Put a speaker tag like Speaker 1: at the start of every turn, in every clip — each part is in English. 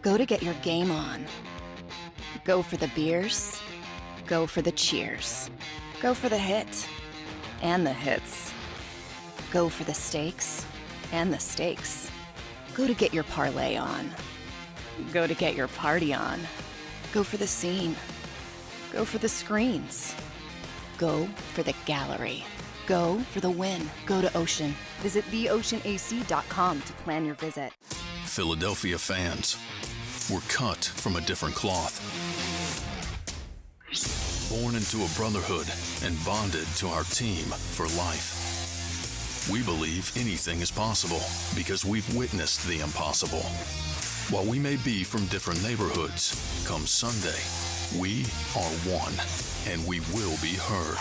Speaker 1: Go to get your game on. Go for the beers. Go for the cheers. Go for the hit and the hits. Go for the stakes and the stakes. Go to get your parlay on. Go to get your party on. Go for the scene. Go for the screens. Go for the gallery. Go for the win. Go to Ocean. Visit theoceanac.com to plan your visit.
Speaker 2: Philadelphia fans, we're cut from a different cloth. Born into a brotherhood and bonded to our team for life. We believe anything is possible because we've witnessed the impossible. While we may be from different neighborhoods, come Sunday, we are one, and we will be heard.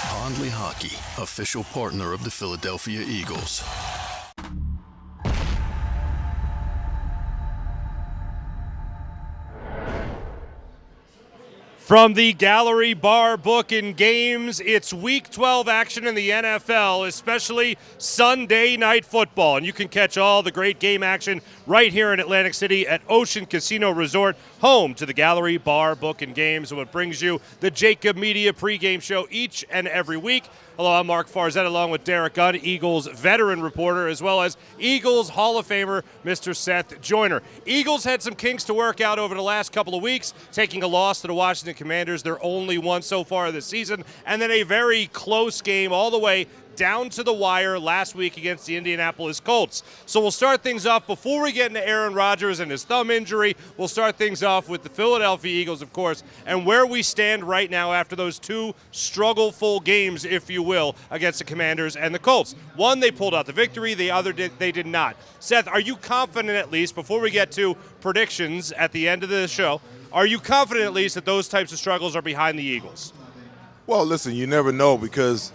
Speaker 2: Pondley Hockey, official partner of the Philadelphia Eagles.
Speaker 3: From the Gallery Bar Book and Games, it's Week 12 action in the NFL, especially Sunday Night Football. And you can catch all the great game action right here in Atlantic City at Ocean Casino Resort, home to the Gallery Bar Book and Games, and what brings you the JAKIB Media pregame show each and every week. Hello, I'm Marc Farzetta, along with Derek Gunn, Eagles veteran reporter, as well as Eagles Hall of Famer, Mr. Seth Joyner. Eagles had some kinks to work out over the last couple of weeks, taking a loss to the Washington Commanders, their only one so far this season, and then a very close game all the way down to the wire last week against the Indianapolis Colts. So we'll start things off before we get into Aaron Rodgers and his thumb injury. We'll start things off with the Philadelphia Eagles, of course, and where we stand right now after those two struggle-full games, if you will, against the Commanders and the Colts. One, they pulled out the victory. The other, they did not. Seth, are you confident, at least, before we get to predictions at the end of the show, are you confident at least that those types of struggles are behind the Eagles?
Speaker 4: Well, listen, you never know, because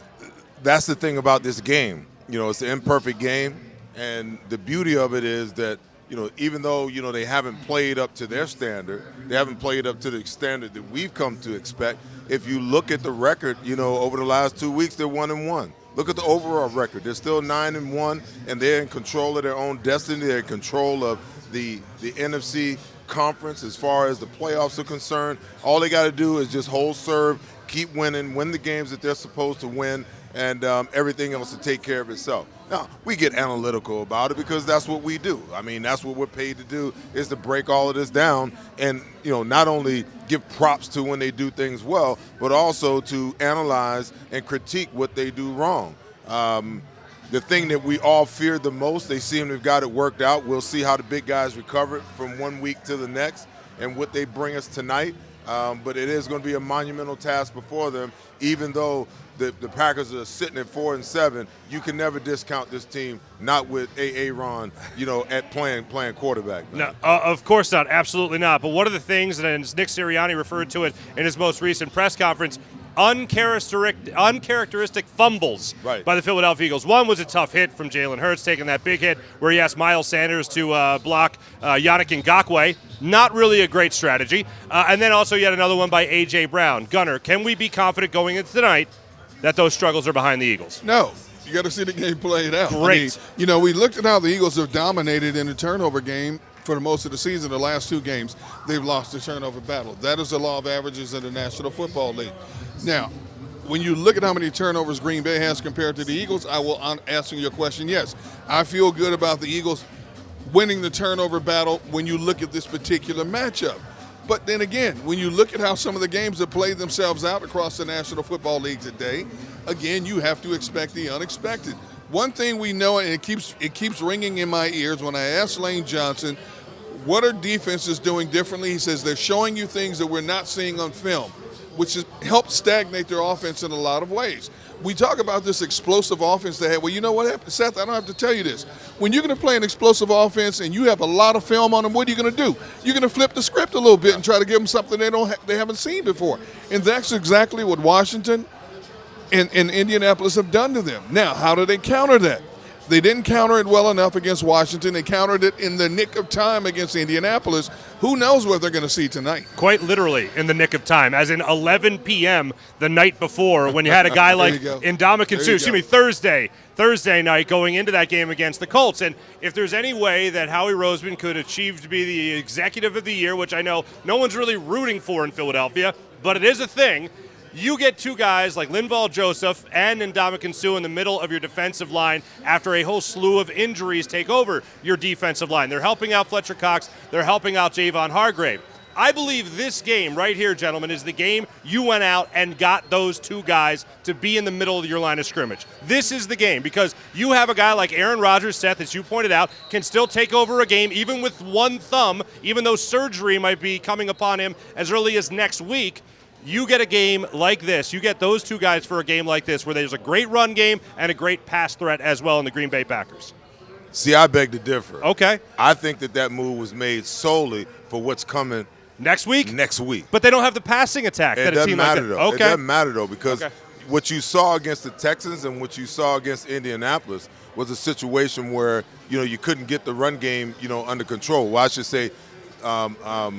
Speaker 4: that's the thing about this game. You know, it's an imperfect game, and the beauty of it is that, you know, even though, you know, they haven't played up to their standard, they haven't played up to the standard that we've come to expect. If you look at the record, you know, over the last 2 weeks, they're 1-1. Look at the overall record. They're still 9-1, and they're in control of their own destiny. They're in control of the NFC conference as far as the playoffs are concerned. All they got to do is just hold serve, keep winning, win the games that they're supposed to win, and everything else to take care of itself. Now, we get analytical about it because that's what we do. I mean, that's what we're paid to do, is to break all of this down and, you know, not only give props to when they do things well, but also to analyze and critique what they do wrong. The thing that we all feared the most, they seem to have got it worked out. We'll see how the big guys recover from 1 week to the next and what they bring us tonight. But it is going to be a monumental task before them, even though the Packers are sitting at 4-7. You can never discount this team, not with Aaron, you know, at playing quarterback.
Speaker 3: No, of course not. Absolutely not. But one of the things, and Nick Sirianni referred to it in his most recent press conference, uncharacteristic fumbles by the Philadelphia Eagles. One was a tough hit from Jalen Hurts, taking that big hit where he asked Miles Sanders to block Yannick Ngakoue. Not really a great strategy. And then also you had another one by A.J. Brown. Gunner, can we be confident going into tonight that those struggles are behind the Eagles?
Speaker 5: No. You got to see the game played out.
Speaker 3: Great.
Speaker 5: I mean, you know, we looked at how the Eagles have dominated in the turnover game for most of the season. The last two games, they've lost the turnover battle. That is the law of averages in the National Football League. Now, when you look at how many turnovers Green Bay has compared to the Eagles, I will answer your question, yes. I feel good about the Eagles winning the turnover battle when you look at this particular matchup. But then again, when you look at how some of the games have played themselves out across the National Football League today, again, you have to expect the unexpected. One thing we know, and it keeps ringing in my ears when I ask Lane Johnson, what are defenses doing differently? He says they're showing you things that we're not seeing on film, which has helped stagnate their offense in a lot of ways. We talk about this explosive offense they had. Well, you know what happened, Seth? I don't have to tell you this. When you're going to play an explosive offense and you have a lot of film on them, what are you going to do? You're going to flip the script a little bit and try to give them something they haven't seen before. And that's exactly what Washington and Indianapolis have done to them. Now, how do they counter that? They didn't counter it well enough against Washington. They countered it in the nick of time against Indianapolis. Who knows what they're going to see tonight?
Speaker 3: Quite literally in the nick of time, as in 11 p.m. the night before, when you had a guy like Ndamukong Suh, Thursday night going into that game against the Colts. And if there's any way that Howie Roseman could achieve to be the executive of the year, which I know no one's really rooting for in Philadelphia, but it is a thing, you get two guys like Linval Joseph and Ndamukong Suh in the middle of your defensive line after a whole slew of injuries take over your defensive line. They're helping out Fletcher Cox. They're helping out Javon Hargrave. I believe this game right here, gentlemen, is the game you went out and got those two guys to be in the middle of your line of scrimmage. This is the game because you have a guy like Aaron Rodgers, Seth, as you pointed out, can still take over a game even with one thumb, even though surgery might be coming upon him as early as next week. You get a game like this. You get those two guys for a game like this where there's a great run game and a great pass threat as well in the Green Bay Packers.
Speaker 4: See, I beg to differ.
Speaker 3: Okay.
Speaker 4: I think that move was made solely for what's coming
Speaker 3: next week.
Speaker 4: But
Speaker 3: they don't have the passing attack.
Speaker 4: It doesn't matter, though.
Speaker 3: Okay.
Speaker 4: It doesn't matter, though, because what you saw against the Texans and what you saw against Indianapolis was a situation where, you couldn't get the run game, under control. Well, I should say the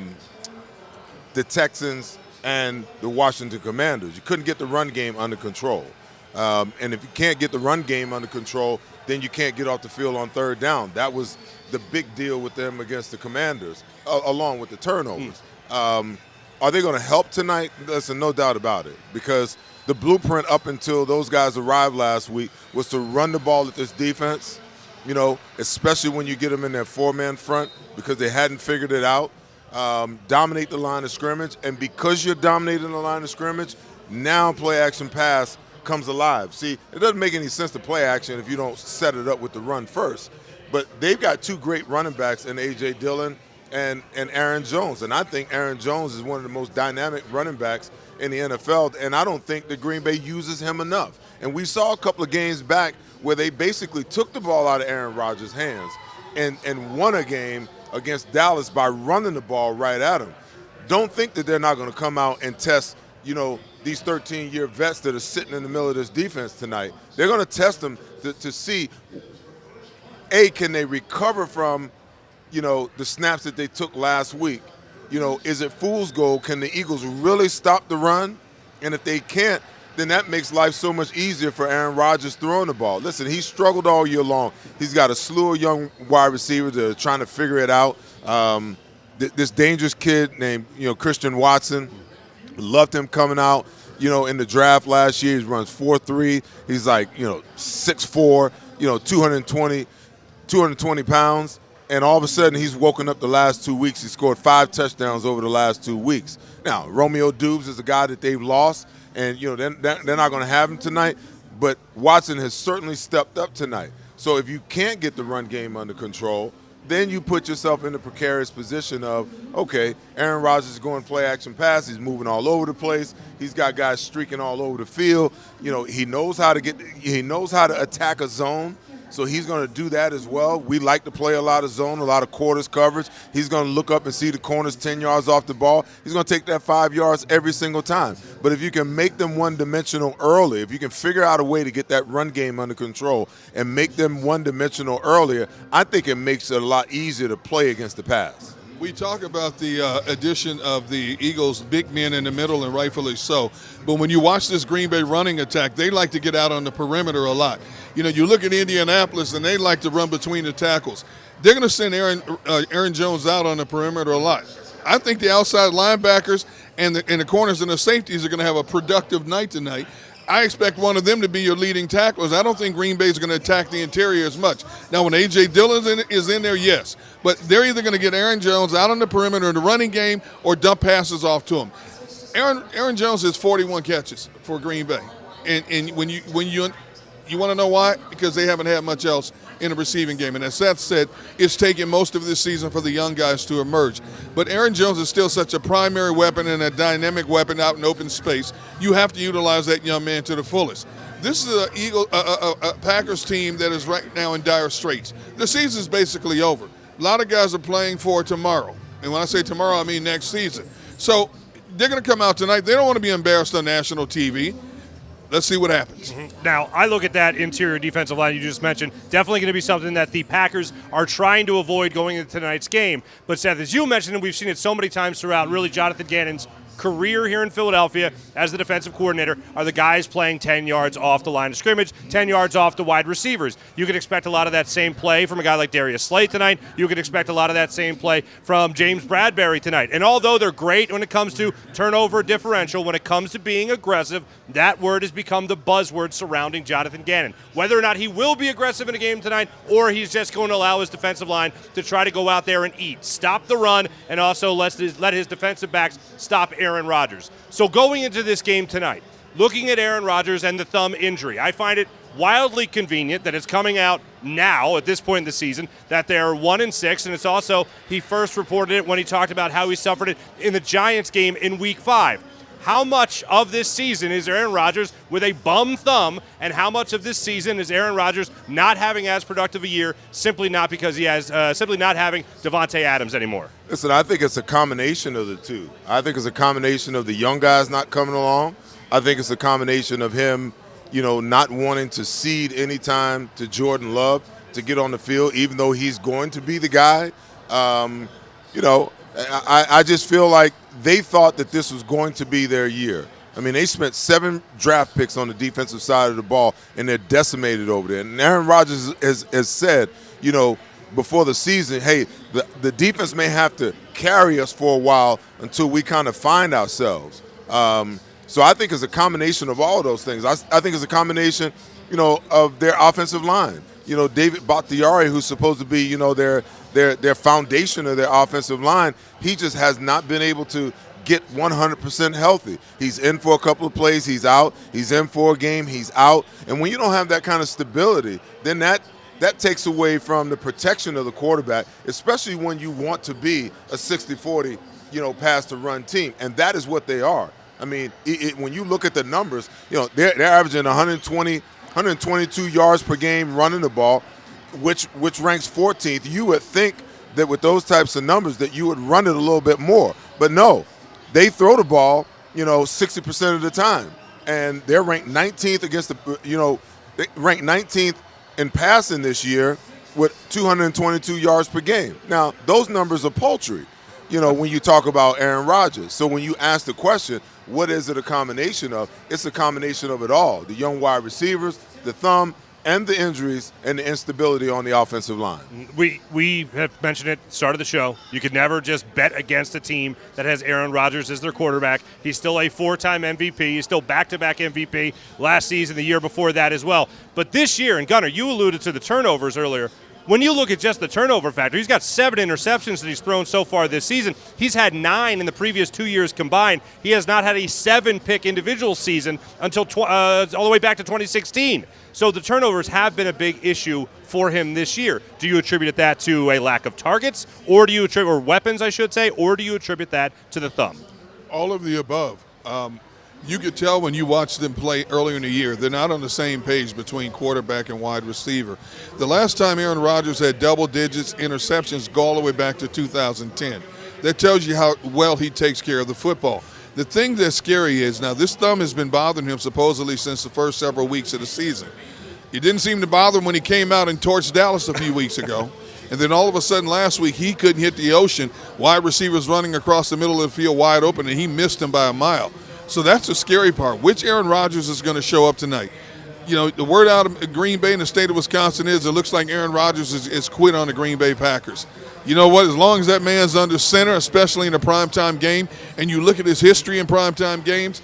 Speaker 4: Texans and the Washington Commanders. You couldn't get the run game under control. And if you can't get the run game under control, then you can't get off the field on third down. That was the big deal with them against the Commanders, along with the turnovers. Are they going to help tonight? Listen, no doubt about it, because the blueprint up until those guys arrived last week was to run the ball at this defense, especially when you get them in that four-man front because they hadn't figured it out. Dominate the line of scrimmage, and because you're dominating the line of scrimmage, now play-action pass comes alive. See, it doesn't make any sense to play action if you don't set it up with the run first. But they've got two great running backs in A.J. Dillon and Aaron Jones, and I think Aaron Jones is one of the most dynamic running backs in the NFL, and I don't think that Green Bay uses him enough. And we saw a couple of games back where they basically took the ball out of Aaron Rodgers' hands and won a game against Dallas by running the ball right at him. Don't think that they're not going to come out and test, these 13-year vets that are sitting in the middle of this defense tonight. They're going to test them to see, A, can they recover from, the snaps that they took last week? Is it fool's gold? Can the Eagles really stop the run? And if they can't, then that makes life so much easier for Aaron Rodgers throwing the ball. Listen, he struggled all year long. He's got a slew of young wide receivers that are trying to figure it out. This dangerous kid named, Christian Watson, loved him coming out, in the draft last year. He runs 4.3. He's like, 6'4", 220 pounds. And all of a sudden, he's woken up the last 2 weeks. He scored 5 touchdowns over the last 2 weeks. Now, Romeo Doubs is a guy that they've lost, and, they're not going to have him tonight. But Watson has certainly stepped up tonight. So if you can't get the run game under control, then you put yourself in the precarious position of, okay, Aaron Rodgers is going play-action pass. He's moving all over the place. He's got guys streaking all over the field. He knows how to attack a zone. So he's going to do that as well. We like to play a lot of zone, a lot of quarters coverage. He's going to look up and see the corners 10 yards off the ball. He's going to take that 5 yards every single time. But if you can make them one-dimensional early, if you can figure out a way to get that run game under control and make them one-dimensional earlier, I think it makes it a lot easier to play against the pass.
Speaker 5: We talk about the addition of the Eagles' big men in the middle, and rightfully so. But when you watch this Green Bay running attack, they like to get out on the perimeter a lot. You look at Indianapolis, and they like to run between the tackles. They're going to send Aaron Jones out on the perimeter a lot. I think the outside linebackers and the corners and the safeties are going to have a productive night tonight. I expect one of them to be your leading tacklers. I don't think Green Bay is going to attack the interior as much. Now, when A.J. Dillon is in there, yes. But they're either going to get Aaron Jones out on the perimeter in the running game or dump passes off to him. Aaron Jones has 41 catches for Green Bay. And when you want to know why? Because they haven't had much else in the receiving game. And as Seth said, it's taken most of this season for the young guys to emerge. But Aaron Jones is still such a primary weapon and a dynamic weapon out in open space. You have to utilize that young man to the fullest. This is a Packers team that is right now in dire straits. The season's basically over. A lot of guys are playing for tomorrow. And when I say tomorrow, I mean next season. So they're going to come out tonight. They don't want to be embarrassed on national TV. Let's see what happens.
Speaker 3: Now, I look at that interior defensive line you just mentioned, definitely going to be something that the Packers are trying to avoid going into tonight's game. But, Seth, as you mentioned, and we've seen it so many times throughout really Jonathan Gannon's career here in Philadelphia as the defensive coordinator, are the guys playing 10 yards off the line of scrimmage, 10 yards off the wide receivers. You can expect a lot of that same play from a guy like Darius Slay tonight. You can expect a lot of that same play from James Bradbury tonight. And although they're great when it comes to turnover differential, when it comes to being aggressive, that word has become the buzzword surrounding Jonathan Gannon. Whether or not he will be aggressive in a game tonight, or he's just going to allow his defensive line to try to go out there and eat, stop the run, and also let his defensive backs stop Aaron Rodgers. So going into this game tonight, looking at Aaron Rodgers and the thumb injury, I find it wildly convenient that it's coming out now at this point in the season that they're 1-6, and it's also, he first reported it when he talked about how he suffered it in the Giants game in Week 5. How much of this season is Aaron Rodgers with a bum thumb, and how much of this season is Aaron Rodgers not having as productive a year simply not because he has simply not having Devontae Adams anymore?
Speaker 4: Listen, I think it's a combination of the two. I think it's a combination of the young guys not coming along. I think it's a combination of him, not wanting to cede any time to Jordan Love to get on the field, even though he's going to be the guy. I just feel like they thought that this was going to be their year. I mean, they spent 7 draft picks on the defensive side of the ball, and they're decimated over there. And Aaron Rodgers has said, before the season, hey, the defense may have to carry us for a while until we kind of find ourselves. So I think it's a combination of all of those things. I think it's a combination, of their offensive line. David Bakhtiari, who's supposed to be, their foundation of their offensive line, he just has not been able to get 100% healthy. He's in for a couple of plays, he's out. He's in for a game, he's out. And when you don't have that kind of stability, then that takes away from the protection of the quarterback, especially when you want to be a 60-40, pass-to-run team. And that is what they are. I mean, when you look at the numbers, they're averaging 122 yards per game running the ball, which ranks 14th. You would think that with those types of numbers that you would run it a little bit more. But no, they throw the ball, 60% of the time. And they're ranked 19th against they ranked 19th in passing this year with 222 yards per game. Now, those numbers are paltry, when you talk about Aaron Rodgers. So when you ask the question, what is it a combination of? It's a combination of it all. The young wide receivers, the thumb, and the injuries and the instability on the offensive line.
Speaker 3: We have mentioned it at the start of the show. You could never just bet against a team that has Aaron Rodgers as their quarterback. He's still a 4-time MVP. He's still back-to-back MVP last season, the year before that as well. But this year, and Gunnar, you alluded to the turnovers earlier. When you look at just the turnover factor, he's got 7 interceptions that he's thrown so far this season. He's had 9 in the previous 2 years combined. He has not had a 7-pick individual season until all the way back to 2016. So the turnovers have been a big issue for him this year. Do you attribute that to a lack of targets, or do you attribute, or weapons, I should say, or do you attribute that to the thumb?
Speaker 5: All of the above. You could tell when you watch them play earlier in the year, they're not on the same page between quarterback and wide receiver. The last time Aaron Rodgers had double digits interceptions go all the way back to 2010. That tells you how well he takes care of the football. The thing that's scary is, now this thumb has been bothering him supposedly since the first several weeks of the season. It didn't seem to bother him when he came out and torched Dallas a few weeks ago. And then all of a sudden last week he couldn't hit the ocean. Wide receivers running across the middle of the field wide open, and he missed him by a mile. So that's the scary part. Which Aaron Rodgers is going to show up tonight? The word out of Green Bay and the state of Wisconsin is it looks like Aaron Rodgers is quit on the Green Bay Packers. You know what? As long as that man's under center, especially in a primetime game, and you look at his history in primetime games,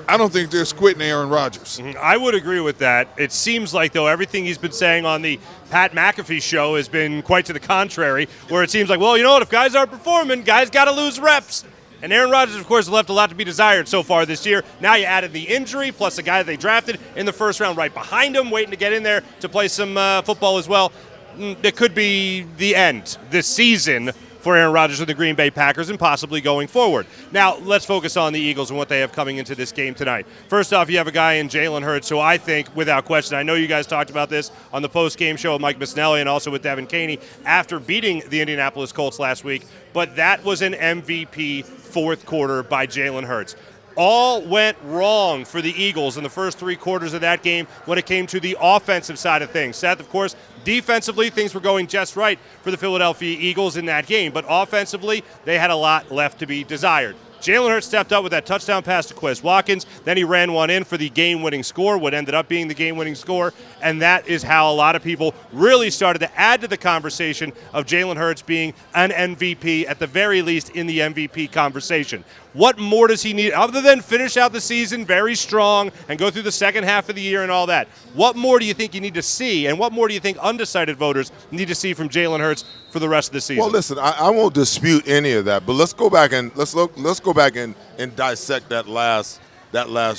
Speaker 5: I don't think there's quitting Aaron Rodgers.
Speaker 3: I would agree with that. It seems like, though, everything he's been saying on the Pat McAfee show has been quite to the contrary, where it seems like, well, you know what, if guys aren't performing, guys got to lose reps. And Aaron Rodgers, of course, left a lot to be desired so far this year. Now you added the injury, plus a guy that they drafted in the first round right behind him, waiting to get in there to play some football as well. It could be the end this season for Aaron Rodgers and the Green Bay Packers and possibly going forward. Now, let's focus on the Eagles and what they have coming into this game tonight. First off, you have a guy in Jalen Hurts who I think, without question, I know you guys talked about this on the post-game show with Mike Misnelli and also with Devin Caney after beating the Indianapolis Colts last week, but that was an MVP fourth quarter by Jalen Hurts. all went wrong for the Eagles in the first 3 quarters of that game when it came to the offensive side of things. Seth, of course, defensively, things were going just right for the Philadelphia Eagles in that game, but offensively, they had a lot left to be desired. Jalen Hurts stepped up with that touchdown pass to Quez Watkins. Then he ran one in for the game-winning score, what ended up being the game-winning score. And that is how a lot of people really started to add to the conversation of Jalen Hurts being an MVP, at the very least in the MVP conversation. What more does he need, other than finish out the season very strong and go through the second half of the year and all that? What more do you think you need to see, and what more do you think undecided voters need to see from Jalen Hurts for the rest of the season?
Speaker 4: Well, listen, I won't dispute any of that, but let's go back and let's go back and dissect that last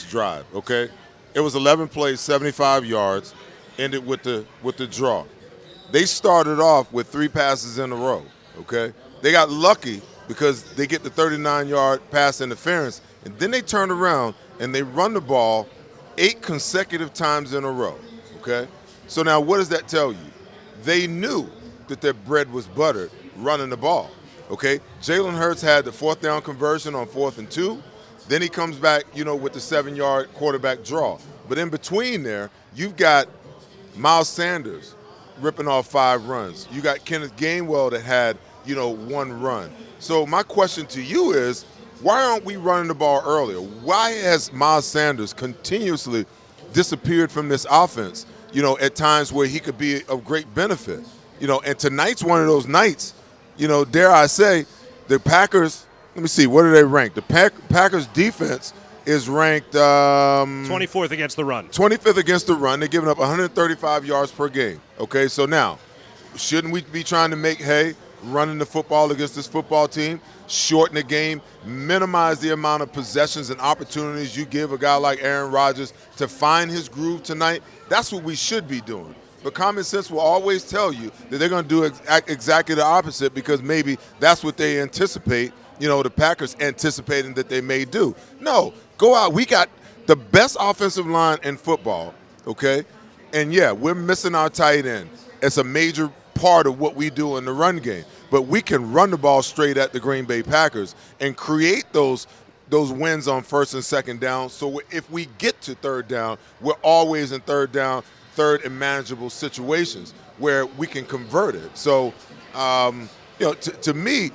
Speaker 4: drive. Okay, it was 11 plays, 75 yards, ended with the draw. They started off with 3 passes in a row. Okay, they got lucky because they get the 39-yard pass interference, and then they turn around and they run the ball 8 consecutive times in a row. Okay, so now what does that tell you? They knew that their bread was buttered running the ball. Okay, Jalen Hurts had the 4th down conversion on 4th and 2. Then he comes back, with the 7-yard quarterback draw. But in between there, you've got Miles Sanders ripping off 5 runs. You got Kenneth Gainwell that had, 1 run. So my question to you is, why aren't we running the ball earlier? Why has Miles Sanders continuously disappeared from this offense, at times where he could be of great benefit? And tonight's one of those nights, dare I say, the Packers, let me see, what do they rank? The Packers defense is ranked
Speaker 3: 24th against the run.
Speaker 4: 25th against the run. They're giving up 135 yards per game. Okay, so now, shouldn't we be trying to make hay running the football against this football team, shorten the game, minimize the amount of possessions and opportunities you give a guy like Aaron Rodgers to find his groove tonight? That's what we should be doing. But common sense will always tell you that they're going to do exactly the opposite, because maybe that's what they anticipate, the Packers anticipating that they may do. No, go out. We got the best offensive line in football, okay? And, yeah, we're missing our tight end. It's a major part of what we do in the run game. But we can run the ball straight at the Green Bay Packers and create those wins on 1st and 2nd down. So if we get to 3rd down, we're always in 3rd down, 3rd and manageable situations where we can convert it. So, to me,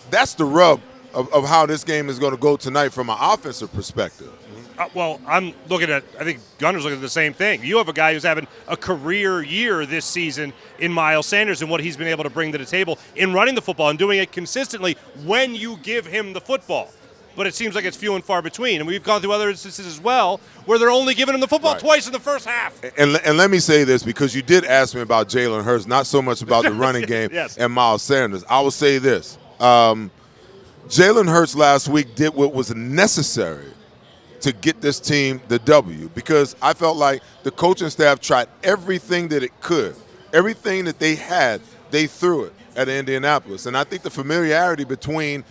Speaker 4: that's the rub of how this game is going to go tonight from an offensive perspective.
Speaker 3: Well, I'm looking at, I think Gunner's looking at the same thing. You have a guy who's having a career year this season in Miles Sanders and what he's been able to bring to the table in running the football and doing it consistently when you give him the football. But it seems like it's few and far between. And we've gone through other instances as well where they're only giving him the football twice in the first half.
Speaker 4: And let me say this, because you did ask me about Jalen Hurts, not so much about the running game
Speaker 3: yes.
Speaker 4: and Miles Sanders. I will say this. Jalen Hurts last week did what was necessary to get this team the W, because I felt like the coaching staff tried everything that it could. Everything that they had, they threw it at Indianapolis. And I think the familiarity between,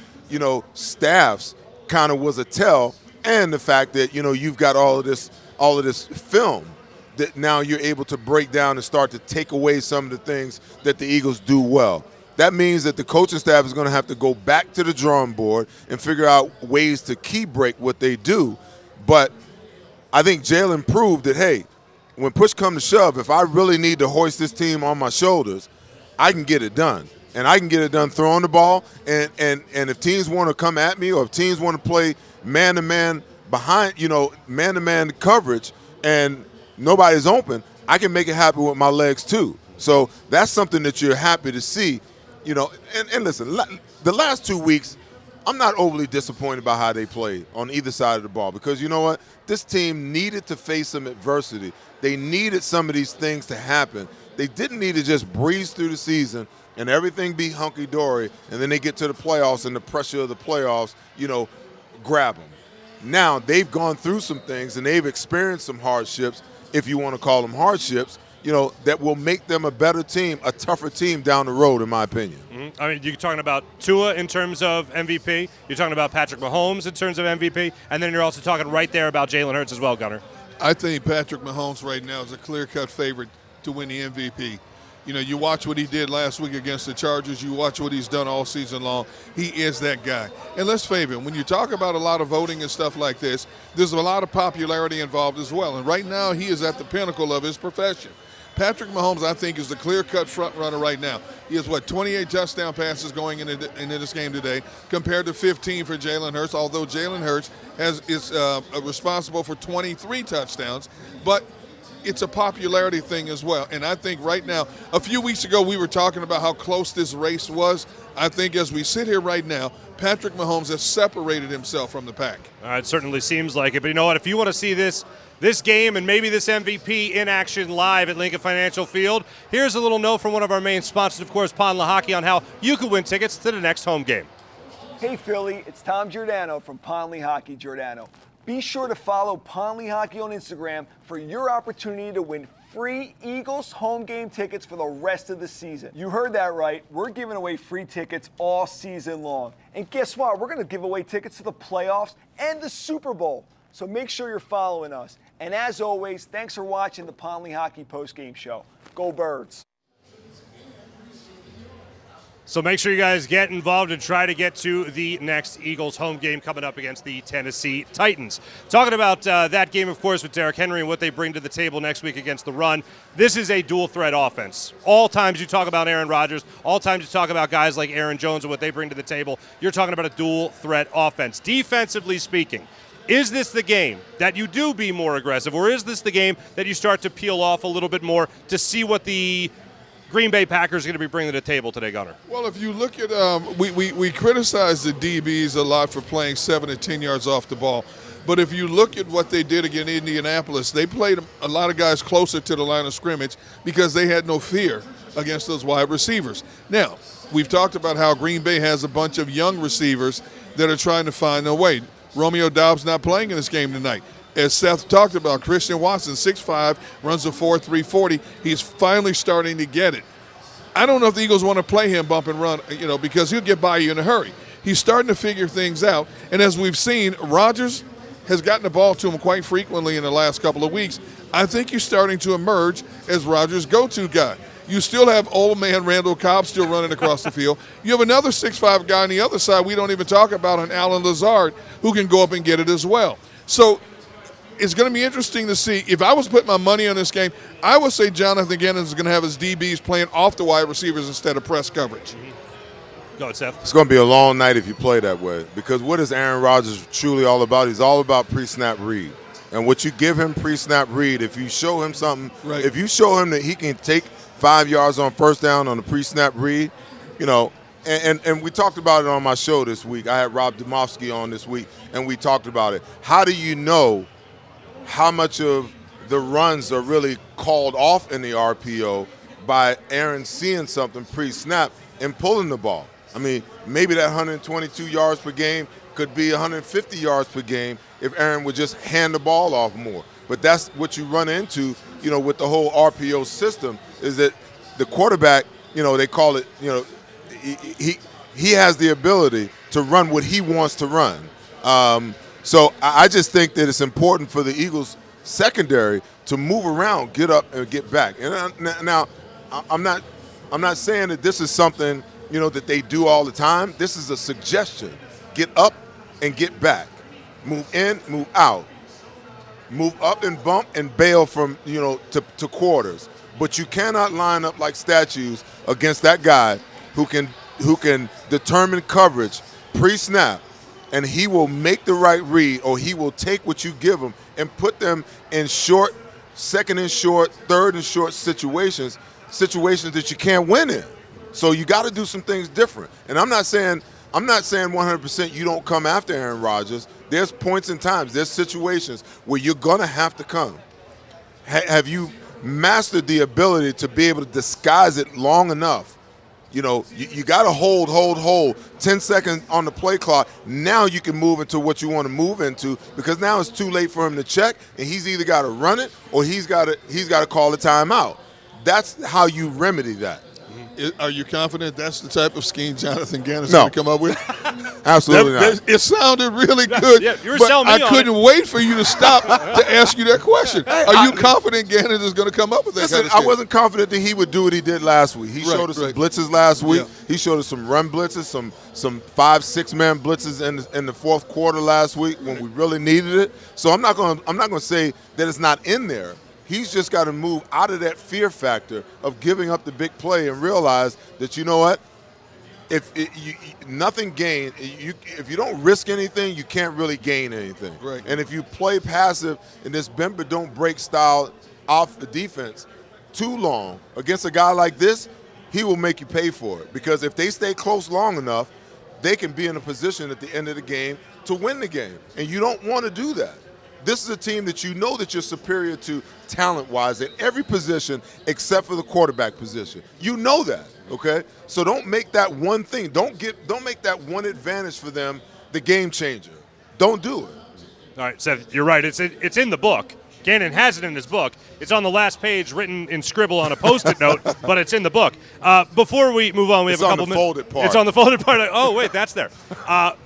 Speaker 4: staffs kind of was a tell, and the fact that, you've got all of this film that now you're able to break down and start to take away some of the things that the Eagles do well. That means that the coaching staff is going to have to go back to the drawing board and figure out ways to key break what they do. But I think Jalen proved that, hey, when push comes to shove, if I really need to hoist this team on my shoulders, I can get it done. And I can get it done throwing the ball. And if teams want to come at me, or if teams want to play man-to-man behind, man-to-man coverage, and nobody's open, I can make it happen with my legs too. So that's something that you're happy to see. And listen, the last 2 weeks, I'm not overly disappointed about how they played on either side of the ball, because you know what? This team needed to face some adversity. They needed some of these things to happen. They didn't need to just breeze through the season and everything be hunky-dory, and then they get to the playoffs and the pressure of the playoffs, grab them. Now they've gone through some things and they've experienced some hardships, if you want to call them hardships, that will make them a better team, a tougher team down the road, in my opinion.
Speaker 3: Mm-hmm. I mean, you're talking about Tua in terms of MVP. You're talking about Patrick Mahomes in terms of MVP. And then you're also talking right there about Jalen Hurts as well, Gunner.
Speaker 5: I think Patrick Mahomes right now is a clear-cut favorite to win the MVP. You know, you watch what he did last week against the Chargers. You watch what he's done all season long. He is that guy. And let's face it, when you talk about a lot of voting and stuff like this, there's a lot of popularity involved as well. And right now, he is at the pinnacle of his profession. Patrick Mahomes, I think, is the clear-cut front runner right now. He has, 28 touchdown passes going into this game today compared to 15 for Jalen Hurts, although Jalen Hurts is responsible for 23 touchdowns. But it's a popularity thing as well. And I think right now, a few weeks ago we were talking about how close this race was. I think as we sit here right now, Patrick Mahomes has separated himself from the pack.
Speaker 3: It certainly seems like it. But you know what? If you want to see this game and maybe this MVP in action live at Lincoln Financial Field, here's a little note from one of our main sponsors, of course, Pond Hockey, on how you can win tickets to the next home game.
Speaker 6: Hey Philly, it's Tom Giordano from Pond Hockey Giordano. Be sure to follow Pond Hockey on Instagram for your opportunity to win free Eagles home game tickets for the rest of the season. You heard that right. We're giving away free tickets all season long. And guess what? We're going to give away tickets to the playoffs and the Super Bowl. So make sure you're following us. And as always, thanks for watching the Pond Hockey postgame show. Go Birds.
Speaker 3: So make sure you guys get involved and try to get to the next Eagles home game coming up against the Tennessee Titans. Talking about that game, of course, with Derrick Henry and what they bring to the table next week against the run, this is a dual-threat offense. All times you talk about Aaron Rodgers, all times you talk about guys like Aaron Jones and what they bring to the table, you're talking about a dual-threat offense. Defensively speaking, is this the game that you do be more aggressive, or is this the game that you start to peel off a little bit more to see what the Green Bay Packers are going to be bringing to the table today, Gunner?
Speaker 5: Well, if you look at we criticize the DBs a lot for playing 7 to 10 yards off the ball. But if you look at what they did against Indianapolis, they played a lot of guys closer to the line of scrimmage because they had no fear against those wide receivers. Now, we've talked about how Green Bay has a bunch of young receivers that are trying to find their way. Romeo Doubs not playing in this game tonight. As Seth talked about, Christian Watson, 6'5", runs a 4.340. He's finally starting to get it. I don't know if the Eagles want to play him bump and run, because he'll get by you in a hurry. He's starting to figure things out. And as we've seen, Rodgers has gotten the ball to him quite frequently in the last couple of weeks. I think he's starting to emerge as Rodgers' go-to guy. You still have old man Randall Cobb still running across the field. You have another 6'5" guy on the other side we don't even talk about, an Alan Lazard, who can go up and get it as well. So it's going to be interesting to see. If I was putting my money on this game, I would say Jonathan Gannon is going to have his DBs playing off the wide receivers instead of press coverage.
Speaker 3: Go ahead, Seth.
Speaker 4: It's going to be a long night if you play that way, because what is Aaron Rodgers truly all about? He's all about pre-snap read. And what you give him pre-snap read, if you show him something,
Speaker 5: right.
Speaker 4: If you show him that he can take 5 yards on first down on the pre-snap read, and we talked about it on my show this week. I had Rob Domofsky on this week, and we talked about it. How do you know how much of the runs are really called off in the RPO by Aaron seeing something pre-snap and pulling the ball? I mean, maybe that 122 yards per game could be 150 yards per game if Aaron would just hand the ball off more. But that's what you run into, with the whole RPO system, is that the quarterback, they call it, he has the ability to run what he wants to run. So I just think that it's important for the Eagles secondary to move around, get up and get back. And now, I'm not saying that this is something that they do all the time. This is a suggestion. Get up and get back. Move in, move out. Move up and bump and bail from to quarters. But you cannot line up like statues against that guy who can determine coverage pre-snap. And he will make the right read, or he will take what you give him and put them in short, second and short, third and short situations that you can't win in. So you got to do some things different. And I'm not saying 100% you don't come after Aaron Rodgers. There's points in times, there's situations where you're going to have to come. Have you mastered the ability to be able to disguise it long enough? You got to hold 10 seconds on the play clock. Now you can move into what you want to move into, because now it's too late for him to check, and he's either got to run it or he's got to call a timeout. That's how you remedy that.
Speaker 5: Are you confident that's the type of scheme Jonathan Gannon's
Speaker 4: No.
Speaker 5: going to come up with?
Speaker 4: Absolutely not.
Speaker 5: It sounded really good,
Speaker 3: Yeah, you were
Speaker 5: but
Speaker 3: selling me
Speaker 5: I
Speaker 3: on
Speaker 5: couldn't wait for you to stop to ask you that question. Are you confident Gannon is going to come up with that
Speaker 4: Listen,
Speaker 5: kind of scheme?
Speaker 4: I wasn't confident that he would do what he did last week. He showed us some blitzes last week.
Speaker 5: Yeah.
Speaker 4: He showed us some run blitzes, some 5-6-man blitzes in the fourth quarter last week when we really needed it. So I'm not going to say that it's not in there. He's just got to move out of that fear factor of giving up the big play and realize that, you know what, if you don't risk anything, you can't really gain anything.
Speaker 5: Right.
Speaker 4: And if you play passive in this bend but don't break style off the defense too long against a guy like this, he will make you pay for it. Because if they stay close long enough, they can be in a position at the end of the game to win the game. And you don't want to do that. This is a team that you know that you're superior to talent-wise at every position except for the quarterback position. You know that, okay? So don't make that one thing. Don't make that one advantage for them the game changer. Don't do it.
Speaker 3: All right, Seth, you're right. It's in the book. Gannon has it in his book. It's on the last page, written in scribble on a Post-it note, but it's in the book. Before we move on, we have a couple minutes.
Speaker 4: It's on the folded part.
Speaker 3: It's on the folded part. Oh, wait, that's there.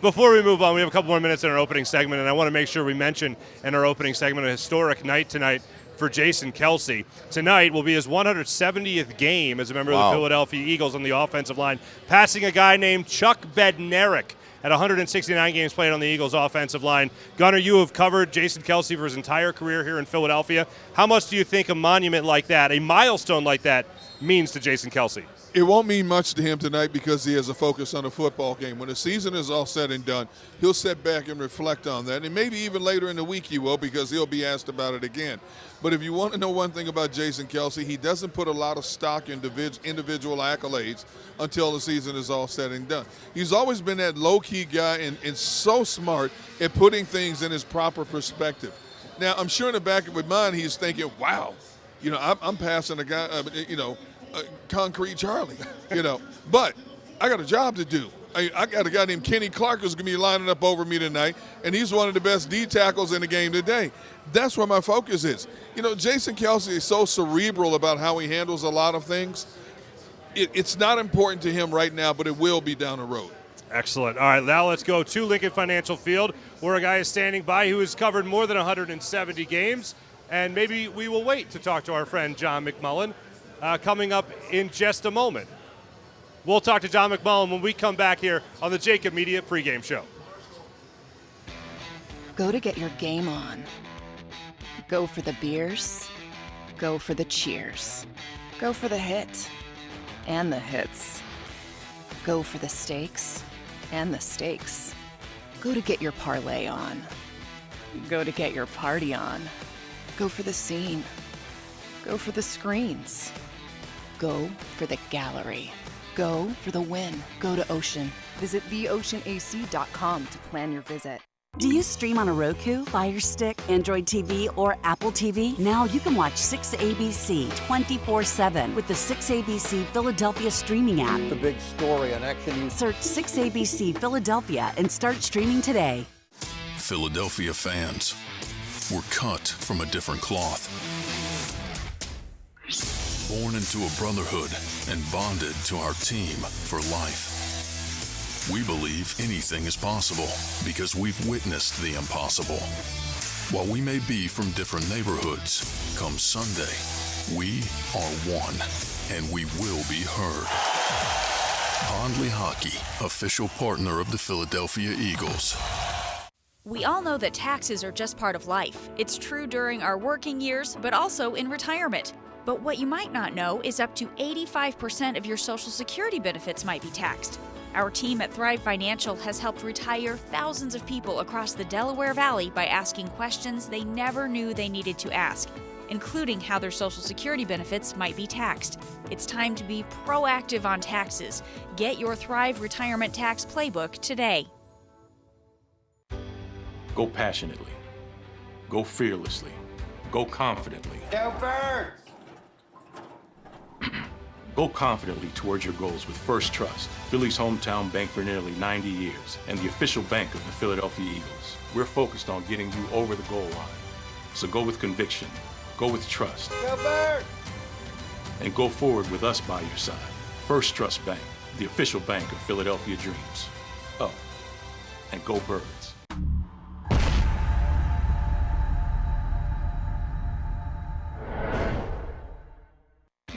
Speaker 3: Before we move on, we have a couple more minutes in our opening segment, and I want to make sure we mention in our opening segment a historic night tonight for Jason Kelce. Tonight will be his 170th game as a member of the Philadelphia Eagles on the offensive line, passing a guy named Chuck Bednarik at 169 games played on the Eagles' offensive line. Gunnar, you have covered Jason Kelce for his entire career here in Philadelphia. How much do you think a monument like that, a milestone like that, means to Jason Kelce?
Speaker 5: It won't mean much to him tonight because he has a focus on a football game. When the season is all said and done, he'll sit back and reflect on that. And maybe even later in the week he will, because he'll be asked about it again. But if you want to know one thing about Jason Kelce, he doesn't put a lot of stock in individual accolades until the season is all said and done. He's always been that low-key guy and so smart at putting things in his proper perspective. Now, I'm sure in the back of his mind he's thinking, wow, I'm passing a guy, Concrete Charlie, But I got a job to do. I got a guy named Kenny Clark who's going to be lining up over me tonight, and he's one of the best D tackles in the game today. That's where my focus is. Jason Kelce is so cerebral about how he handles a lot of things. It's not important to him right now, but it will be down the road.
Speaker 3: Excellent. All right, now let's go to Lincoln Financial Field, where a guy is standing by who has covered more than 170 games, and maybe we will wait to talk to our friend John McMullen coming up in just a moment. We'll talk to John McMullen when we come back here on the JAKIB Media Pregame Show.
Speaker 1: Go to get your game on. Go for the beers. Go for the cheers. Go for the hit and the hits. Go for the stakes and the stakes. Go to get your parlay on. Go to get your party on. Go for the scene. Go for the screens. Go for the gallery. Go for the win. Go to Ocean. Visit theoceanac.com to plan your visit.
Speaker 7: Do you stream on a Roku, Fire Stick, Android TV, or Apple TV? Now you can watch 6ABC 24/7 with the 6ABC Philadelphia streaming app.
Speaker 8: The big story on Action News.
Speaker 7: Search 6ABC Philadelphia and start streaming today.
Speaker 2: Philadelphia fans, we're cut from a different cloth. Born into a brotherhood and bonded to our team for life. We believe anything is possible because we've witnessed the impossible. While we may be from different neighborhoods, come Sunday, we are one, and we will be heard. Pondley Hockey, official partner of the Philadelphia Eagles.
Speaker 9: We all know that taxes are just part of life. It's true during our working years, but also in retirement. But what you might not know is up to 85% of your Social Security benefits might be taxed. Our team at Thrive Financial has helped retire thousands of people across the Delaware Valley by asking questions they never knew they needed to ask, including how their Social Security benefits might be taxed. It's time to be proactive on taxes. Get your Thrive Retirement Tax Playbook today.
Speaker 10: Go passionately. Go fearlessly. Go confidently.
Speaker 8: Go Birds!
Speaker 10: Go confidently towards your goals with First Trust, Philly's hometown bank for nearly 90 years, and the official bank of the Philadelphia Eagles. We're focused on getting you over the goal line. So go with conviction, go with trust,
Speaker 8: Go Birds!
Speaker 10: and go forward with us by your side. First Trust Bank, the official bank of Philadelphia dreams. Oh, and go Birds.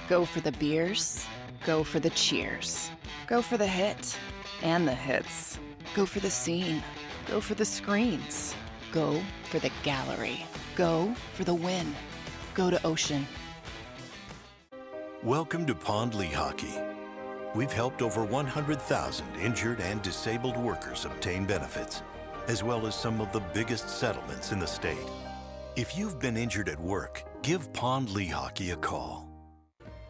Speaker 1: Go for the beers, go for the cheers, go for the hit and the hits, go for the scene, go for the screens, go for the gallery, go for the win, go to Ocean.
Speaker 11: Welcome to Pond Hockey. We've helped over 100,000 injured and disabled workers obtain benefits, as well as some of the biggest settlements in the state. If you've been injured at work, give Pond Hockey a call.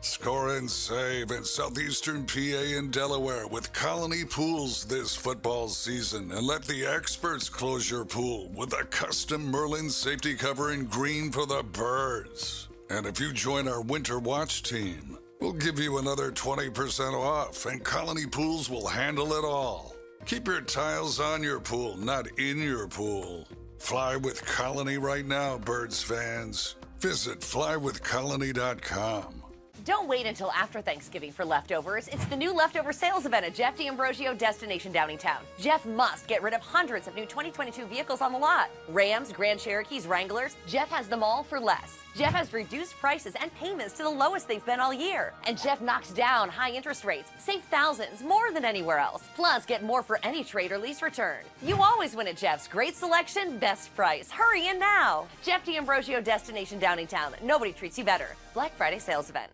Speaker 12: Score and save in southeastern PA and Delaware with Colony Pools this football season, and let the experts close your pool with a custom Merlin safety cover in green for the birds. And if you join our Winter Watch team, we'll give you another 20% off, and Colony Pools will handle it all. Keep your tiles on your pool, not in your pool. Fly with Colony right now, birds fans. Visit flywithcolony.com.
Speaker 13: Don't wait until after Thanksgiving for leftovers. It's the new leftover sales event at Jeff D'Ambrosio Destination Downingtown. Jeff must get rid of hundreds of new 2022 vehicles on the lot. Rams, Grand Cherokees, Wranglers. Jeff has them all for less. Jeff has reduced prices and payments to the lowest they've been all year. And Jeff knocks down high interest rates. Save thousands, more than anywhere else. Plus, get more for any trade or lease return. You always win at Jeff's. Great selection, best price. Hurry in now. Jeff D'Ambrosio Destination Downingtown. Nobody treats you better. Black Friday sales event.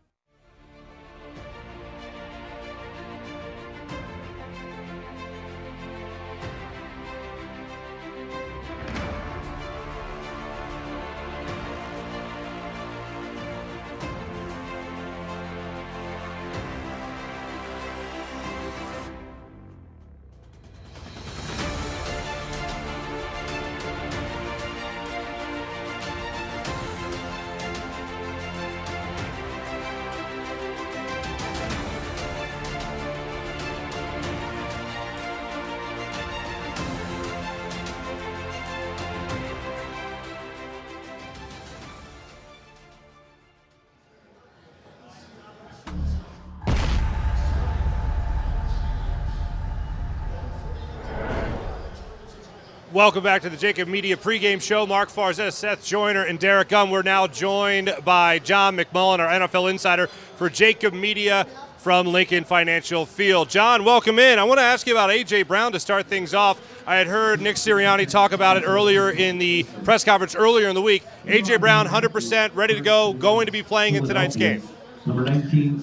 Speaker 3: Welcome back to the JAKIB Media Pregame Show. Marc Farzetta, Seth Joyner, and Derek Gunn. We're now joined by John McMullen, our NFL insider for JAKIB Media from Lincoln Financial Field. John, welcome in. I want to ask you about A.J. Brown to start things off. I had heard Nick Sirianni talk about it earlier in the press conference earlier in the week. A.J. Brown, 100%, ready to go, going to be playing in tonight's game.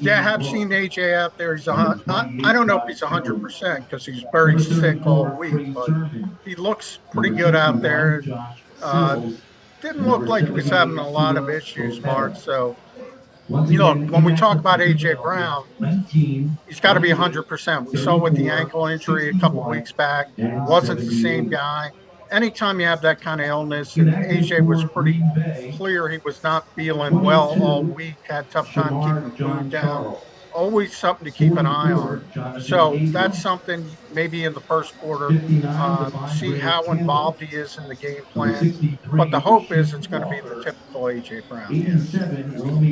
Speaker 14: Yeah, I've seen AJ out there. I don't know if he's 100% because he's very sick all week, but he looks pretty good out there. Didn't look like he was having a lot of issues, Mark. So, you know, when we talk about AJ Brown, he's got to be 100%. We saw with the ankle injury a couple weeks back, wasn't the same guy. Anytime you have that kind of illness, and AJ was pretty clear he was not feeling well all week, had a tough time keeping food down. Always something to keep an eye on. So that's something maybe in the first quarter, see how involved he is in the game plan. But the hope is it's going to be the typical A.J. Brown. Yes.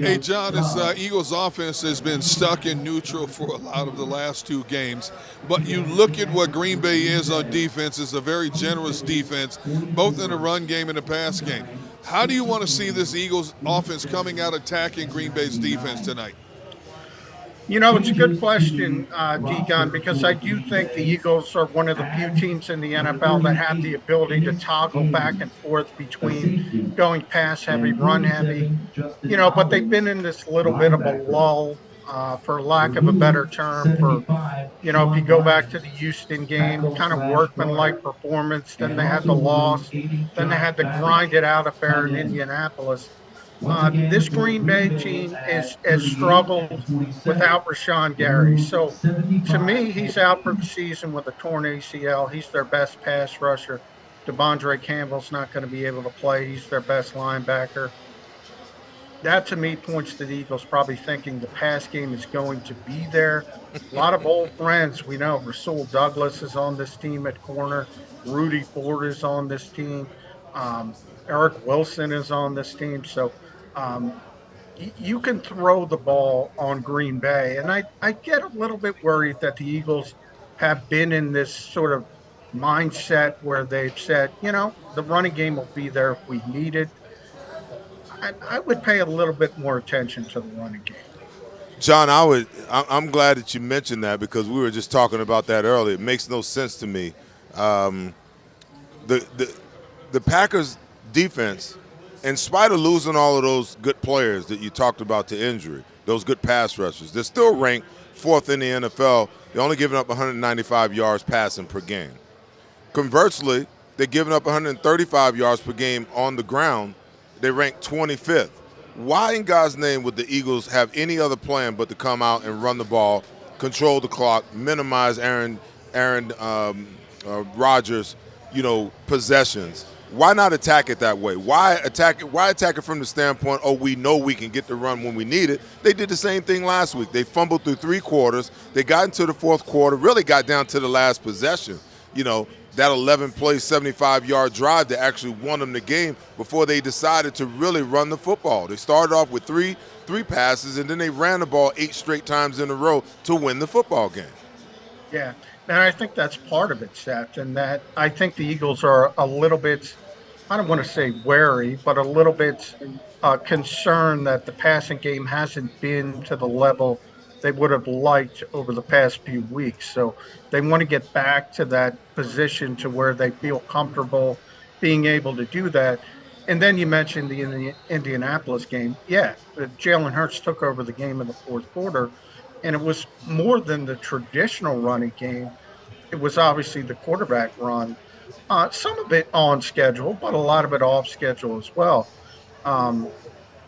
Speaker 5: Hey, John, this Eagles offense has been stuck in neutral for a lot of the last two games. But you look at what Green Bay is on defense. It's a very generous defense, both in the run game and the pass game. How do you want to see this Eagles offense coming out attacking Green Bay's defense tonight?
Speaker 14: You know, it's a good question, D-Gun, because I do think the Eagles are one of the few teams in the NFL that have the ability to toggle back and forth between going pass heavy, run heavy. You know, but they've been in this little bit of a lull, for lack of a better term, for, you know, if you go back to the Houston game, kind of workmanlike performance, then they had the loss, then they had to grind it out affair in Indianapolis. This Green Bay team has struggled without Rashawn Gary. So, to me, he's out for the season with a torn ACL. He's their best pass rusher. Devondre Campbell's not going to be able to play. He's their best linebacker. That, to me, points to the Eagles probably thinking the pass game is going to be there. A lot of old friends. We know Rasul Douglas is on this team at corner. Rudy Ford is on this team. Eric Wilson is on this team. So, you can throw the ball on Green Bay. And I get a little bit worried that the Eagles have been in this sort of mindset where they've said, the running game will be there if we need it. I would pay a little bit more attention to the running game.
Speaker 4: John, I'm glad that you mentioned that because we were just talking about that earlier. It makes no sense to me. The Packers defense, in spite of losing all of those good players that you talked about to injury, those good pass rushers, they're still ranked 4th in the NFL. They're only giving up 195 yards passing per game. Conversely, they're giving up 135 yards per game on the ground. They rank 25th. Why in God's name would the Eagles have any other plan but to come out and run the ball, control the clock, minimize Aaron Rodgers, possessions? Why not attack it that way? Why attack it from the standpoint, we know we can get the run when we need it? They did the same thing last week. They fumbled through 3 quarters. They got into the 4th quarter, really got down to the last possession. That 11-play, 75-yard drive that actually won them the game before they decided to really run the football. They started off with three passes, and then they ran the ball 8 straight times in a row to win the football game.
Speaker 14: Yeah, and I think that's part of it, Seth, and that I think the Eagles are a little bit, I don't want to say wary, but a little bit concerned that the passing game hasn't been to the level they would have liked over the past few weeks. So they want to get back to that position to where they feel comfortable being able to do that. And then you mentioned the Indianapolis game. Yeah, Jalen Hurts took over the game in the 4th quarter, and it was more than the traditional running game. It was obviously the quarterback run. Some of it on schedule, but a lot of it off schedule as well.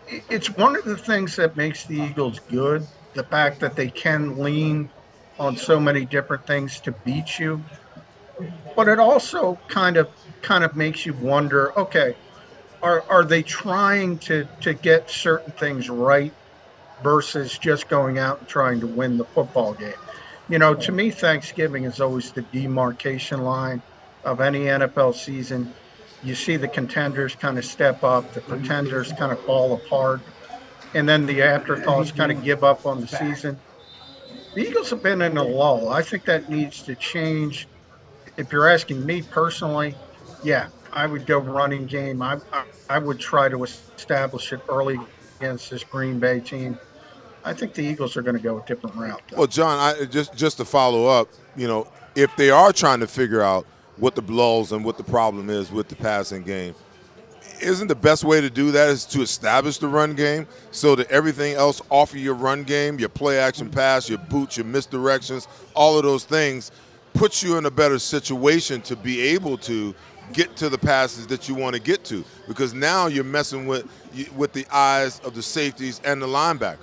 Speaker 14: It's one of the things that makes the Eagles good, the fact that they can lean on so many different things to beat you. But it also kind of makes you wonder, okay, are they trying to get certain things right versus just going out and trying to win the football game? To me, Thanksgiving is always the demarcation line of any NFL season. You see the contenders kind of step up, the pretenders kind of fall apart, and then the afterthoughts kind of give up on the season. The Eagles have been in a lull. I think that needs to change. If you're asking me personally, yeah, I would go running game. I would try to establish it early against this Green Bay team. I think the Eagles are going to go a different route, though.
Speaker 4: Well, John, just to follow up, if they are trying to figure out what the lulls and what the problem is with the passing game, isn't the best way to do that is to establish the run game so that everything else off of your run game, your play action pass, your boots, your misdirections, all of those things puts you in a better situation to be able to get to the passes that you want to get to, because now you're messing with the eyes of the safeties and the linebackers.